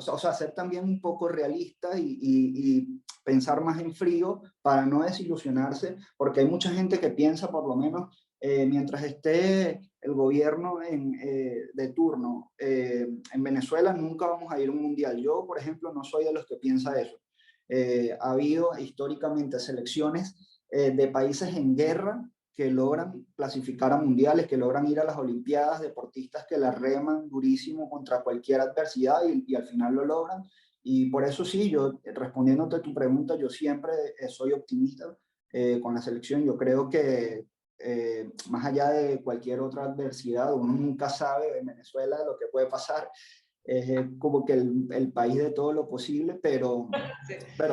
o sea, ser también un poco realista y pensar más en frío para no desilusionarse, porque hay mucha gente que piensa, por lo menos, mientras esté el gobierno de turno en Venezuela, nunca vamos a ir a un mundial. Yo, por ejemplo, no soy de los que piensa eso. Ha habido históricamente selecciones de países en guerra que logran clasificar a mundiales, que logran ir a las Olimpiadas, deportistas que la reman durísimo contra cualquier adversidad y al final lo logran. Y por eso sí, yo, respondiéndote a tu pregunta, yo siempre soy optimista con la selección. Yo creo que más allá de cualquier otra adversidad, uno nunca sabe en Venezuela lo que puede pasar. Es como que el país de todo lo posible, pero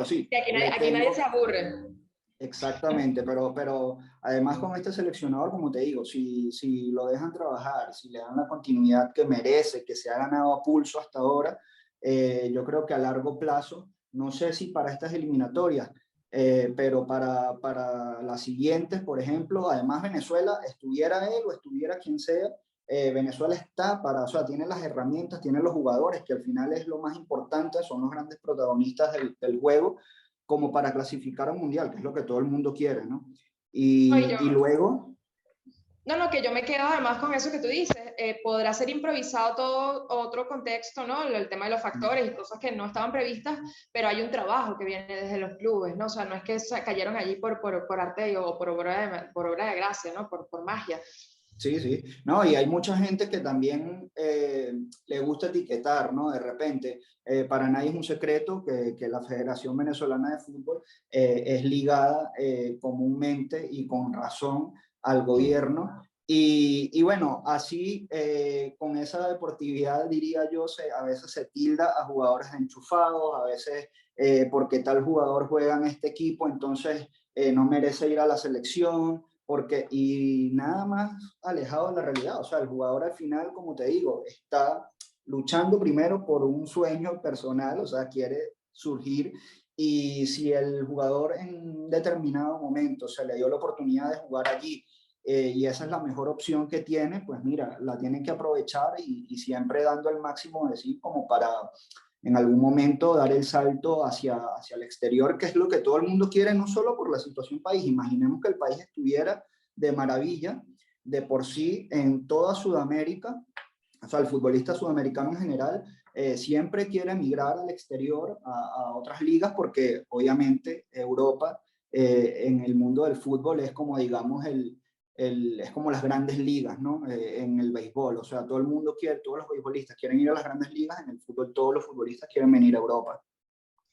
sí. Aquí nadie se aburre. Exactamente, pero además con este seleccionador, como te digo, si lo dejan trabajar, si le dan la continuidad que merece, que se ha ganado a pulso hasta ahora, yo creo que a largo plazo, no sé si para estas eliminatorias, pero para las siguientes, por ejemplo, además Venezuela, estuviera él o estuviera quien sea, Venezuela está o sea, tiene las herramientas, tiene los jugadores, que al final es lo más importante, son los grandes protagonistas del juego, como para clasificar a un mundial, que es lo que todo el mundo quiere, ¿no? Y luego... No, que yo me quedo además con eso que tú dices. Podrá ser improvisado todo otro contexto, ¿no? El tema de los factores y cosas que no estaban previstas, pero hay un trabajo que viene desde los clubes, ¿no? O sea, no es que cayeron allí por arte o por obra de gracia, ¿no? Por magia. Sí, sí. No, y hay mucha gente que también le gusta etiquetar, ¿no? De repente, para nadie es un secreto que la Federación Venezolana de Fútbol es ligada comúnmente y con razón al gobierno. Y bueno, así con esa deportividad, diría yo, a veces se tilda a jugadores enchufados, a veces porque tal jugador juega en este equipo, entonces no merece ir a la selección. Y nada más alejado de la realidad. O sea, el jugador al final, como te digo, está luchando primero por un sueño personal, o sea, quiere surgir, y si el jugador en determinado momento se le dio la oportunidad de jugar allí, y esa es la mejor opción que tiene, pues mira, la tienen que aprovechar y siempre dando el máximo de sí, como para en algún momento dar el salto hacia el exterior, que es lo que todo el mundo quiere, no solo por la situación país. Imaginemos que el país estuviera de maravilla, de por sí en toda Sudamérica, o sea, el futbolista sudamericano en general, siempre quiere emigrar al exterior a otras ligas porque obviamente Europa en el mundo del fútbol es como, digamos, es como las grandes ligas, ¿no? En el béisbol, o sea, todo el mundo quiere, todos los beisbolistas quieren ir a las grandes ligas, en el fútbol todos los futbolistas quieren venir a Europa.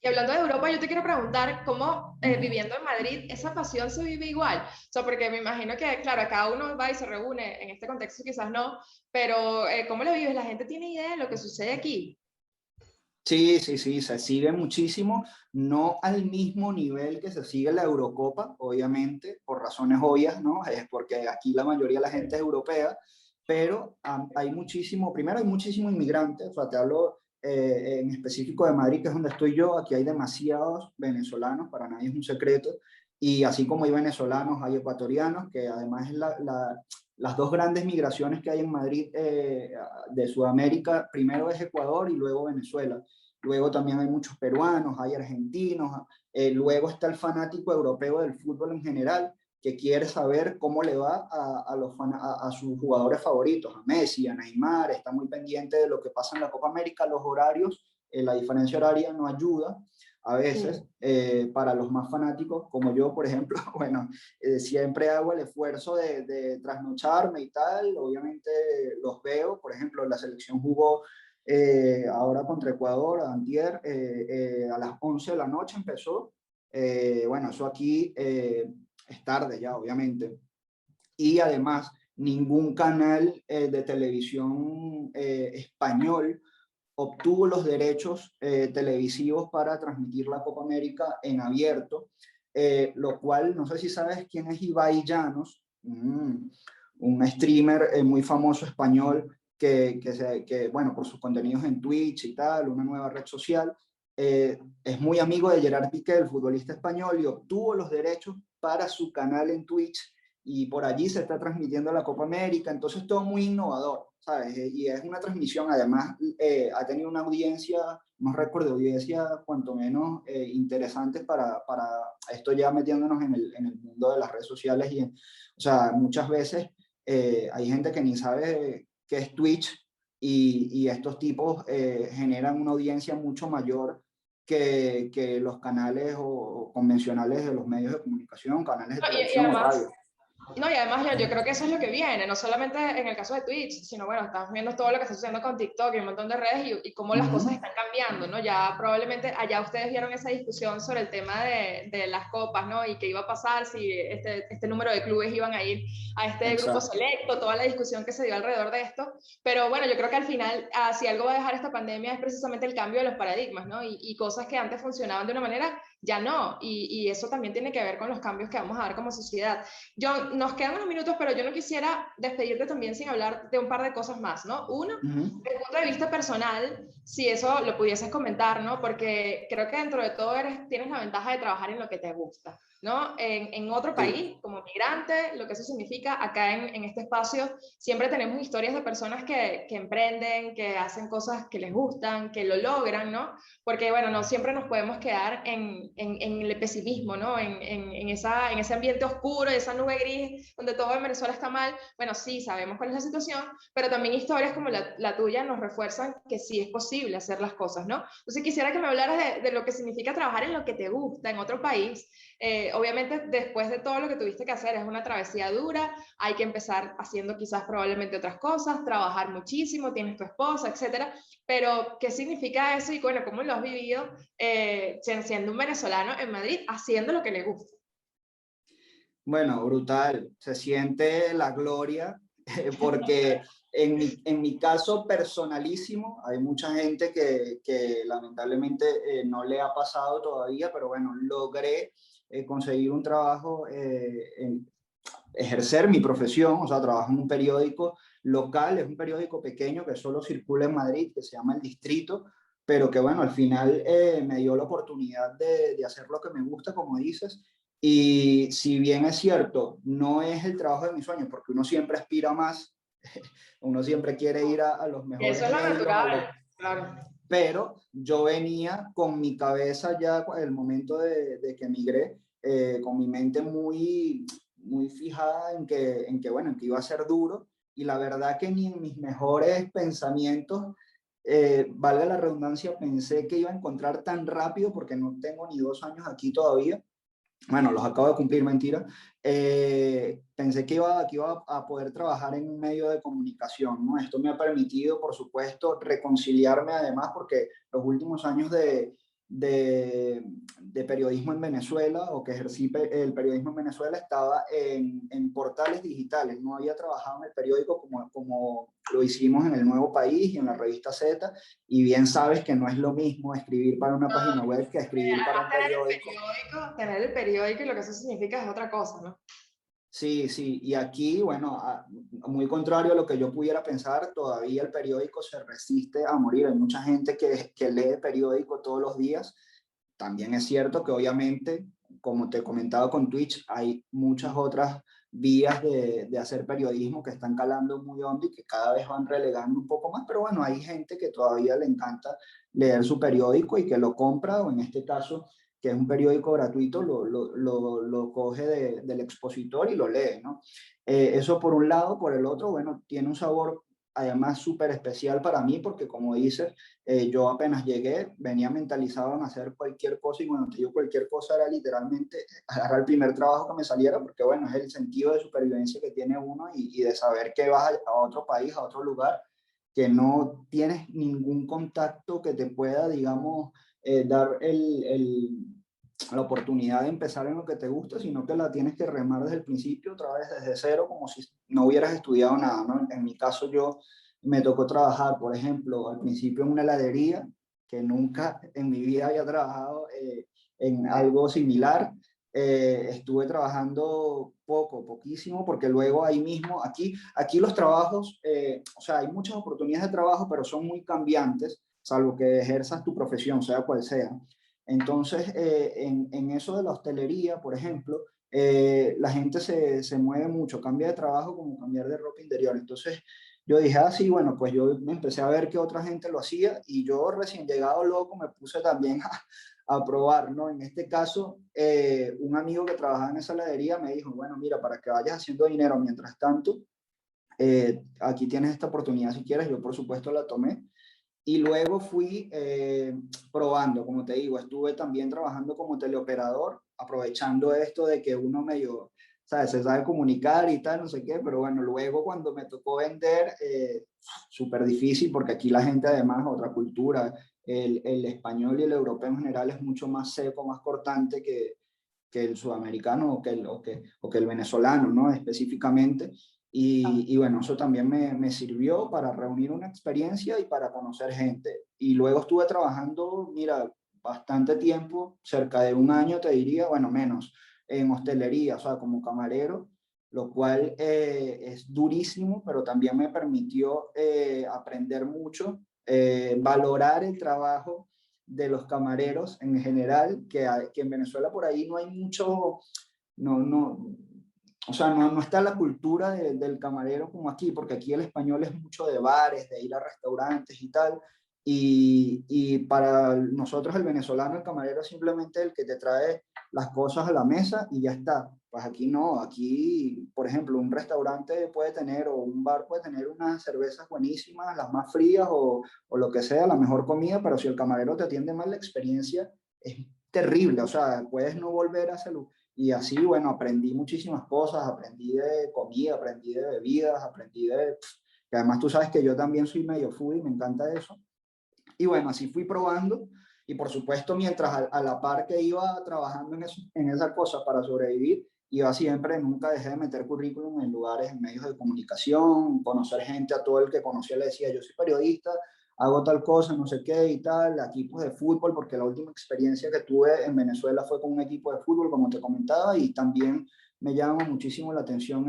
Y hablando de Europa, yo te quiero preguntar cómo viviendo en Madrid, esa pasión se vive igual. O sea, porque me imagino que, claro, cada uno va y se reúne, en este contexto quizás no, pero ¿cómo lo vives? ¿La gente tiene idea de lo que sucede aquí? Sí, sí, sí, se sigue muchísimo, no al mismo nivel que se sigue la Eurocopa, obviamente, por razones obvias, ¿no? Es porque aquí la mayoría de la gente es europea, pero hay muchísimo, primero hay muchísimo inmigrante, o sea, te hablo en específico de Madrid, que es donde estoy yo, aquí hay demasiados venezolanos, para nadie es un secreto, y así como hay venezolanos, hay ecuatorianos, que además es las dos grandes migraciones que hay en Madrid de Sudamérica, primero es Ecuador y luego Venezuela. Luego también hay muchos peruanos, hay argentinos, luego está el fanático europeo del fútbol en general, que quiere saber cómo le va a sus jugadores favoritos, a Messi, a Neymar, está muy pendiente de lo que pasa en la Copa América, los horarios, la diferencia horaria no ayuda a veces para los más fanáticos, como yo, por ejemplo, bueno, siempre hago el esfuerzo de trasnocharme y tal, obviamente los veo, por ejemplo, la selección jugó ahora contra Ecuador, antier, a las 11 de la noche empezó, bueno, eso aquí es tarde ya, obviamente, y además ningún canal de televisión español obtuvo los derechos televisivos para transmitir la Copa América en abierto, lo cual, no sé si sabes quién es Ibai Llanos, un streamer muy famoso español que, bueno, por sus contenidos en Twitch y tal, una nueva red social, es muy amigo de Gerard Piqué, el futbolista español, y obtuvo los derechos para su canal en Twitch, y por allí se está transmitiendo la Copa América, entonces todo muy innovador, ¿sabes? Y es una transmisión, además, ha tenido una audiencia, unos récords de audiencia cuanto menos interesantes para esto, ya metiéndonos en el mundo de las redes sociales, o sea, muchas veces hay gente que ni sabe qué es Twitch, y estos tipos generan una audiencia mucho mayor que los canales o convencionales de los medios de comunicación, canales de televisión o radio. No, y además yo creo que eso es lo que viene, no solamente en el caso de Twitch, sino bueno, estamos viendo todo lo que está sucediendo con TikTok y un montón de redes y cómo las cosas están cambiando, ¿no? Ya probablemente allá ustedes vieron esa discusión sobre el tema de las copas, ¿no? Y qué iba a pasar si este número de clubes iban a ir a este grupo selecto, toda la discusión que se dio alrededor de esto. Pero bueno, yo creo que al final, si algo va a dejar esta pandemia es precisamente el cambio de los paradigmas, ¿no? Y cosas que antes funcionaban de una manera, ya no. Y eso también tiene que ver con los cambios que vamos a dar como sociedad. Nos quedan unos minutos, pero yo no quisiera despedirte también sin hablar de un par de cosas más, ¿no? Uno, desde el punto de vista personal, si eso lo pudieses comentar, ¿no? Porque creo que dentro de todo tienes la ventaja de trabajar en lo que te gusta, ¿no? En otro país, como migrante, lo que eso significa, acá en este espacio, siempre tenemos historias de personas que emprenden, que hacen cosas que les gustan, que lo logran, ¿no? Porque, bueno, no siempre nos podemos quedar en el pesimismo, ¿no? En ese ambiente oscuro, esa nube gris, donde todo en Venezuela está mal. Bueno, sí, sabemos cuál es la situación, pero también historias como la tuya nos refuerzan que sí es posible hacer las cosas, ¿no? Entonces quisiera que me hablaras de lo que significa trabajar en lo que te gusta, en otro país. Obviamente, después de todo lo que tuviste que hacer, es una travesía dura, hay que empezar haciendo quizás probablemente otras cosas, trabajar muchísimo, tienes tu esposa, etcétera, pero ¿qué significa eso y bueno, cómo lo has vivido siendo un venezolano en Madrid, haciendo lo que le gusta? Bueno, brutal, se siente la gloria, porque en mi caso personalísimo, hay mucha gente que lamentablemente no le ha pasado todavía, pero bueno, logré conseguir un trabajo, ejercer mi profesión, o sea, trabajo en un periódico local, es un periódico pequeño que solo circula en Madrid, que se llama El Distrito, pero que bueno, al final me dio la oportunidad de hacer lo que me gusta, como dices, y si bien es cierto, no es el trabajo de mis sueños, porque uno siempre aspira más, uno siempre quiere ir a los mejores. Eso es lo natural, claro. Pero yo venía con mi cabeza ya, el momento de que emigré, con mi mente muy, muy fijada bueno, en que iba a ser duro, y la verdad que ni en mis mejores pensamientos, valga la redundancia, pensé que iba a encontrar tan rápido, porque no tengo ni 2 años aquí todavía. Bueno, los acabo de cumplir, mentira. Pensé que iba a poder trabajar en un medio de comunicación, ¿no? Esto me ha permitido, por supuesto, reconciliarme además, porque los últimos años de periodismo en Venezuela, o que ejercí el periodismo en Venezuela, estaba en portales digitales. No había trabajado en el periódico como lo hicimos en El Nuevo País y en la revista Z, y bien sabes que no es lo mismo escribir para una página web que escribir para un periódico. Tener el periódico y lo que eso significa es otra cosa, ¿no? Sí, sí, y aquí, bueno, muy contrario a lo que yo pudiera pensar, todavía el periódico se resiste a morir. Hay mucha gente que lee periódico todos los días. También es cierto que obviamente, como te he comentado con Twitch, hay muchas otras vías de hacer periodismo que están calando muy hondo y que cada vez van relegando un poco más, pero bueno, hay gente que todavía le encanta leer su periódico y que lo compra, o en este caso, que es un periódico gratuito, lo coge del expositor y lo lee, ¿no? Eso por un lado. Por el otro, bueno, tiene un sabor además súper especial para mí, porque como dices, yo apenas llegué, venía mentalizado en hacer cualquier cosa, y cuando te digo cualquier cosa era literalmente agarrar el primer trabajo que me saliera, porque bueno, es el sentido de supervivencia que tiene uno, y de saber que vas a otro país, a otro lugar, que no tienes ningún contacto que te pueda, digamos, dar la oportunidad de empezar en lo que te gusta, sino que la tienes que remar desde el principio, otra vez desde cero, como si no hubieras estudiado nada, ¿no? En mi caso, yo me tocó trabajar, por ejemplo, al principio en una heladería, que nunca en mi vida había trabajado en algo similar. Estuve trabajando poquísimo, porque luego ahí mismo, aquí los trabajos, o sea, hay muchas oportunidades de trabajo, pero son muy cambiantes, salvo que ejerzas tu profesión, sea cual sea. Entonces, en eso de la hostelería, por ejemplo, la gente se mueve mucho, cambia de trabajo como cambiar de ropa interior. Entonces, yo dije, ah, sí, bueno, pues yo me empecé a ver que otra gente lo hacía, y yo recién llegado loco me puse también a probar, ¿no? En este caso, un amigo que trabajaba en esa heladería me dijo, bueno, mira, para que vayas haciendo dinero mientras tanto, aquí tienes esta oportunidad si quieres. Yo, por supuesto, la tomé. Y luego fui probando, como te digo, estuve también trabajando como teleoperador, aprovechando esto de que uno medio, ¿sabes? Se sabe comunicar y tal, no sé qué, pero bueno, luego cuando me tocó vender, súper difícil, porque aquí la gente además, otra cultura, el español y el europeo en general es mucho más seco, más cortante que el sudamericano, o que el venezolano, ¿no? Específicamente. Y bueno, eso también me sirvió para reunir una experiencia y para conocer gente. Y luego estuve trabajando, mira, bastante tiempo, cerca de un año te diría, bueno, menos, en hostelería, o sea, como camarero, lo cual es durísimo, pero también me permitió aprender mucho, valorar el trabajo de los camareros en general, que en Venezuela por ahí no hay mucho, no, o sea, no está la cultura del camarero como aquí, porque aquí el español es mucho de bares, de ir a restaurantes y tal, y para nosotros el venezolano, el camarero es simplemente el que te trae las cosas a la mesa y ya está. Pues aquí no, aquí, por ejemplo, un restaurante puede tener, o un bar puede tener unas cervezas buenísimas, las más frías, o lo que sea, la mejor comida, pero si el camarero te atiende mal, la experiencia es terrible, o sea, puedes no volver a hacerlo. Y así, bueno, aprendí muchísimas cosas, aprendí de comida, aprendí de bebidas, aprendí que además tú sabes que yo también soy medio foodie, me encanta eso. Y bueno, así fui probando, y por supuesto, mientras a la par que iba trabajando en esa cosa para sobrevivir, iba siempre, nunca dejé de meter currículum en lugares, en medios de comunicación, conocer gente. A todo el que conocía le decía, yo soy periodista, hago tal cosa, no sé qué y tal, equipos de fútbol, porque la última experiencia que tuve en Venezuela fue con un equipo de fútbol, como te comentaba, y también me llama muchísimo la atención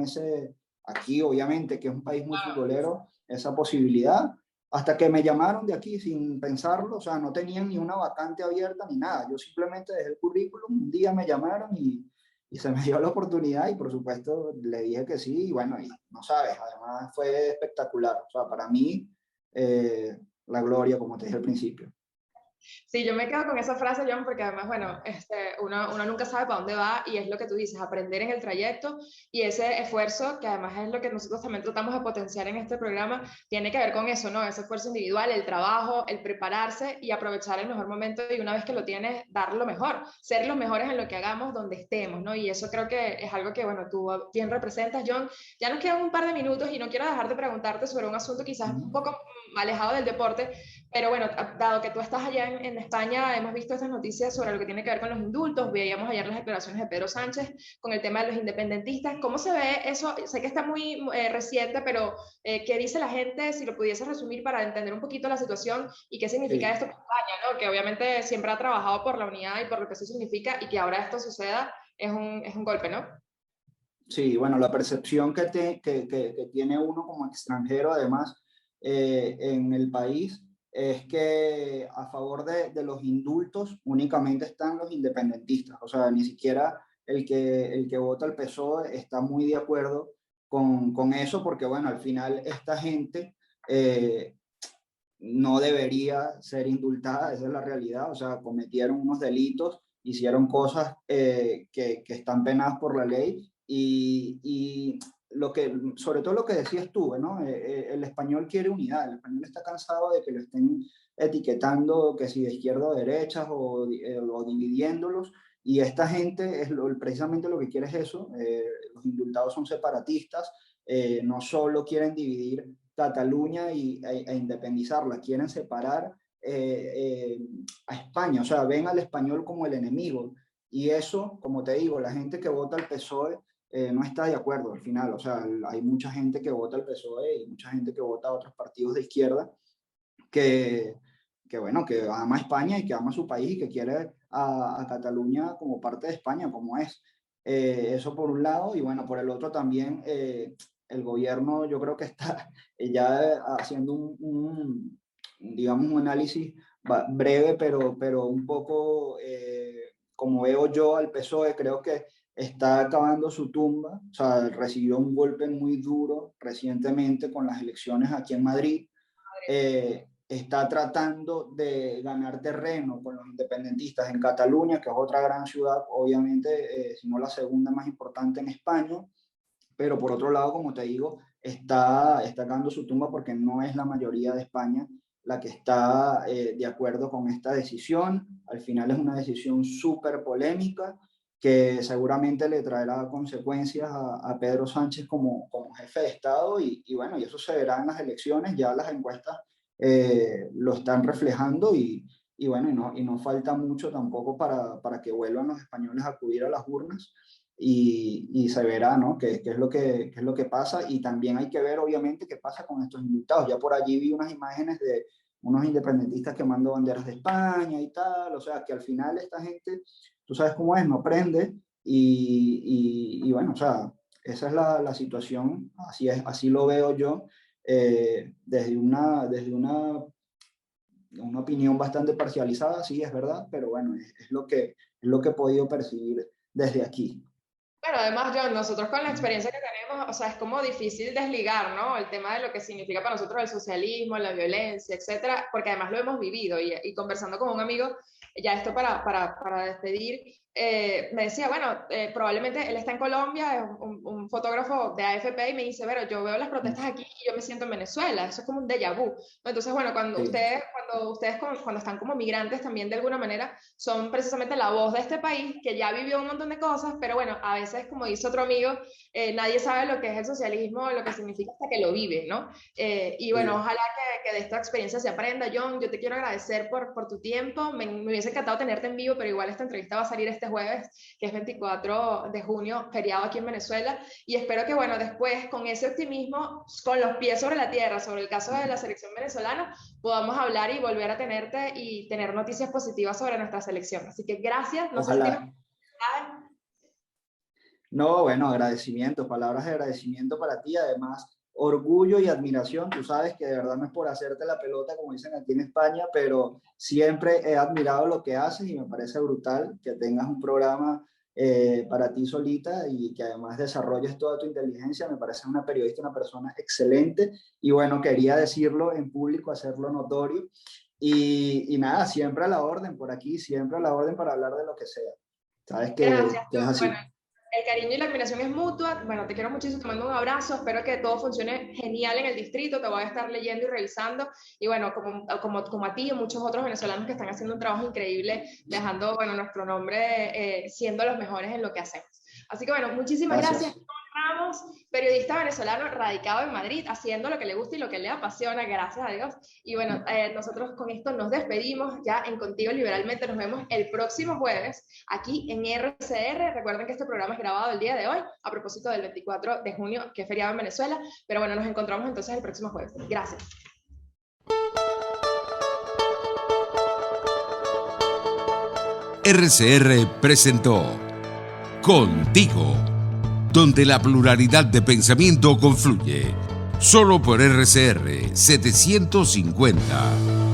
aquí obviamente, que es un país muy futbolero, esa posibilidad, hasta que me llamaron de aquí sin pensarlo, o sea, no tenían ni una vacante abierta ni nada, yo simplemente dejé el currículum, un día me llamaron y se me dio la oportunidad, y por supuesto le dije que sí, y bueno, y no sabes, además fue espectacular, o sea, para mí, la gloria, como te dije al principio. Sí, yo me quedo con esa frase, John, porque además, bueno, uno nunca sabe para dónde va y es lo que tú dices, aprender en el trayecto y ese esfuerzo, que además es lo que nosotros también tratamos de potenciar en este programa, tiene que ver con eso, ¿no? Ese esfuerzo individual, el trabajo, el prepararse y aprovechar el mejor momento y una vez que lo tienes, dar lo mejor, ser los mejores en lo que hagamos donde estemos, ¿no? Y eso creo que es algo que, bueno, tú bien representas, John. Ya nos quedan un par de minutos y no quiero dejar de preguntarte sobre un asunto quizás un poco alejado del deporte, pero bueno, dado que tú estás allá en España, hemos visto estas noticias sobre lo que tiene que ver con los indultos, veíamos ayer las declaraciones de Pedro Sánchez con el tema de los independentistas. ¿Cómo se ve eso? Sé que está muy reciente, pero ¿qué dice la gente? Si lo pudiese resumir para entender un poquito la situación y qué significa esto para España, ¿no? Que obviamente siempre ha trabajado por la unidad y por lo que eso significa y que ahora esto suceda es un golpe, ¿no? Sí, bueno, la percepción que tiene uno como extranjero, además, en el país, es que a favor de los indultos únicamente están los independentistas, o sea, ni siquiera el que vota el PSOE está muy de acuerdo con eso, porque bueno, al final esta gente no debería ser indultada, esa es la realidad, o sea, cometieron unos delitos, hicieron cosas que están penadas por la ley y sobre todo lo que decías tú, ¿no? El español quiere unidad, el español está cansado de que lo estén etiquetando, que si de izquierda o derecha o dividiéndolos, y esta gente precisamente lo que quiere es eso. Los indultados son separatistas, no solo quieren dividir Cataluña e independizarla, quieren separar a España, o sea, ven al español como el enemigo, y eso, como te digo, la gente que vota al PSOE no está de acuerdo al final, o sea, hay mucha gente que vota al PSOE y mucha gente que vota a otros partidos de izquierda que, bueno, que ama a España y que ama a su país y que quiere a Cataluña como parte de España, como es. Eso por un lado, y bueno, por el otro también el gobierno yo creo que está ya haciendo digamos, un análisis breve, pero un poco, como veo yo al PSOE, creo que está acabando su tumba, o sea, recibió un golpe muy duro recientemente con las elecciones aquí en Madrid. Está tratando de ganar terreno con los independentistas en Cataluña, que es otra gran ciudad, obviamente, si no la segunda más importante en España, pero por otro lado, como te digo, está ganando su tumba porque no es la mayoría de España la que está de acuerdo con esta decisión. Al final es una decisión súper polémica que seguramente le traerá consecuencias a Pedro Sánchez como jefe de Estado y bueno, y eso se verá en las elecciones, ya las encuestas lo están reflejando y bueno, y no falta mucho tampoco para que vuelvan los españoles a acudir a las urnas y se verá, ¿no? qué es lo que pasa, y también hay que ver obviamente qué pasa con estos indultados. Ya por allí vi unas imágenes de unos independentistas quemando banderas de España y tal, o sea que al final esta gente, tú sabes cómo es, no prende y bueno, o sea, esa es la situación, así es, así lo veo yo, desde una opinión bastante parcializada, sí, es verdad, pero bueno, es lo que he podido percibir desde aquí. Bueno, además, John, nosotros con la experiencia que tenemos, o sea, es como difícil desligar, ¿no? El tema de lo que significa para nosotros el socialismo, la violencia, etcétera, porque además lo hemos vivido y conversando con un amigo, ya esto para despedir, me decía, bueno, probablemente él está en Colombia, es un fotógrafo de AFP y me dice, pero yo veo las protestas aquí y yo me siento en Venezuela, eso es como un déjà vu. Entonces, bueno, cuando Sí. ustedes cuando están como migrantes también de alguna manera son precisamente la voz de este país que ya vivió un montón de cosas, pero bueno, a veces, como dice otro amigo, nadie sabe lo que es el socialismo, lo que significa hasta que lo vive, ¿no? Y bueno, Sí. ojalá que de esta experiencia se aprenda. John, yo te quiero agradecer por tu tiempo, me hubiese encantado tenerte en vivo, pero igual esta entrevista va a salir este jueves, que es 24 de junio, feriado aquí en Venezuela, y espero que, bueno, después con ese optimismo, con los pies sobre la tierra, sobre el caso de la selección venezolana, podamos hablar y volver a tenerte y tener noticias positivas sobre nuestra selección. Así que gracias. No sé si tienes... Ojalá. No, bueno, agradecimiento, palabras de agradecimiento para ti, además orgullo y admiración. Tú sabes que de verdad no es por hacerte la pelota, como dicen aquí en España, pero siempre he admirado lo que haces y me parece brutal que tengas un programa para ti solita y que además desarrolles toda tu inteligencia. Me parece una periodista, una persona excelente, y bueno, quería decirlo en público, hacerlo notorio. Y nada, siempre a la orden por aquí, siempre a la orden para hablar de lo que sea. Sabes que Gracias. es así. Bueno, el cariño y la admiración es mutua. Bueno, te quiero muchísimo, te mando un abrazo. Espero que todo funcione genial en el distrito. Te voy a estar leyendo y revisando. Y bueno, como a ti y muchos otros venezolanos que están haciendo un trabajo increíble, dejando, bueno, nuestro nombre siendo los mejores en lo que hacemos. Así que bueno, muchísimas gracias. Ramos, periodista venezolano radicado en Madrid, haciendo lo que le gusta y lo que le apasiona, gracias a Dios. Y bueno, nosotros con esto nos despedimos ya en Contigo Liberalmente. Nos vemos el próximo jueves aquí en RCR. Recuerden que este programa es grabado el día de hoy, a propósito del 24 de junio, que es feriado en Venezuela. Pero bueno, nos encontramos entonces el próximo jueves. Gracias. RCR presentó Contigo, donde la pluralidad de pensamiento confluye, solo por RCR 750.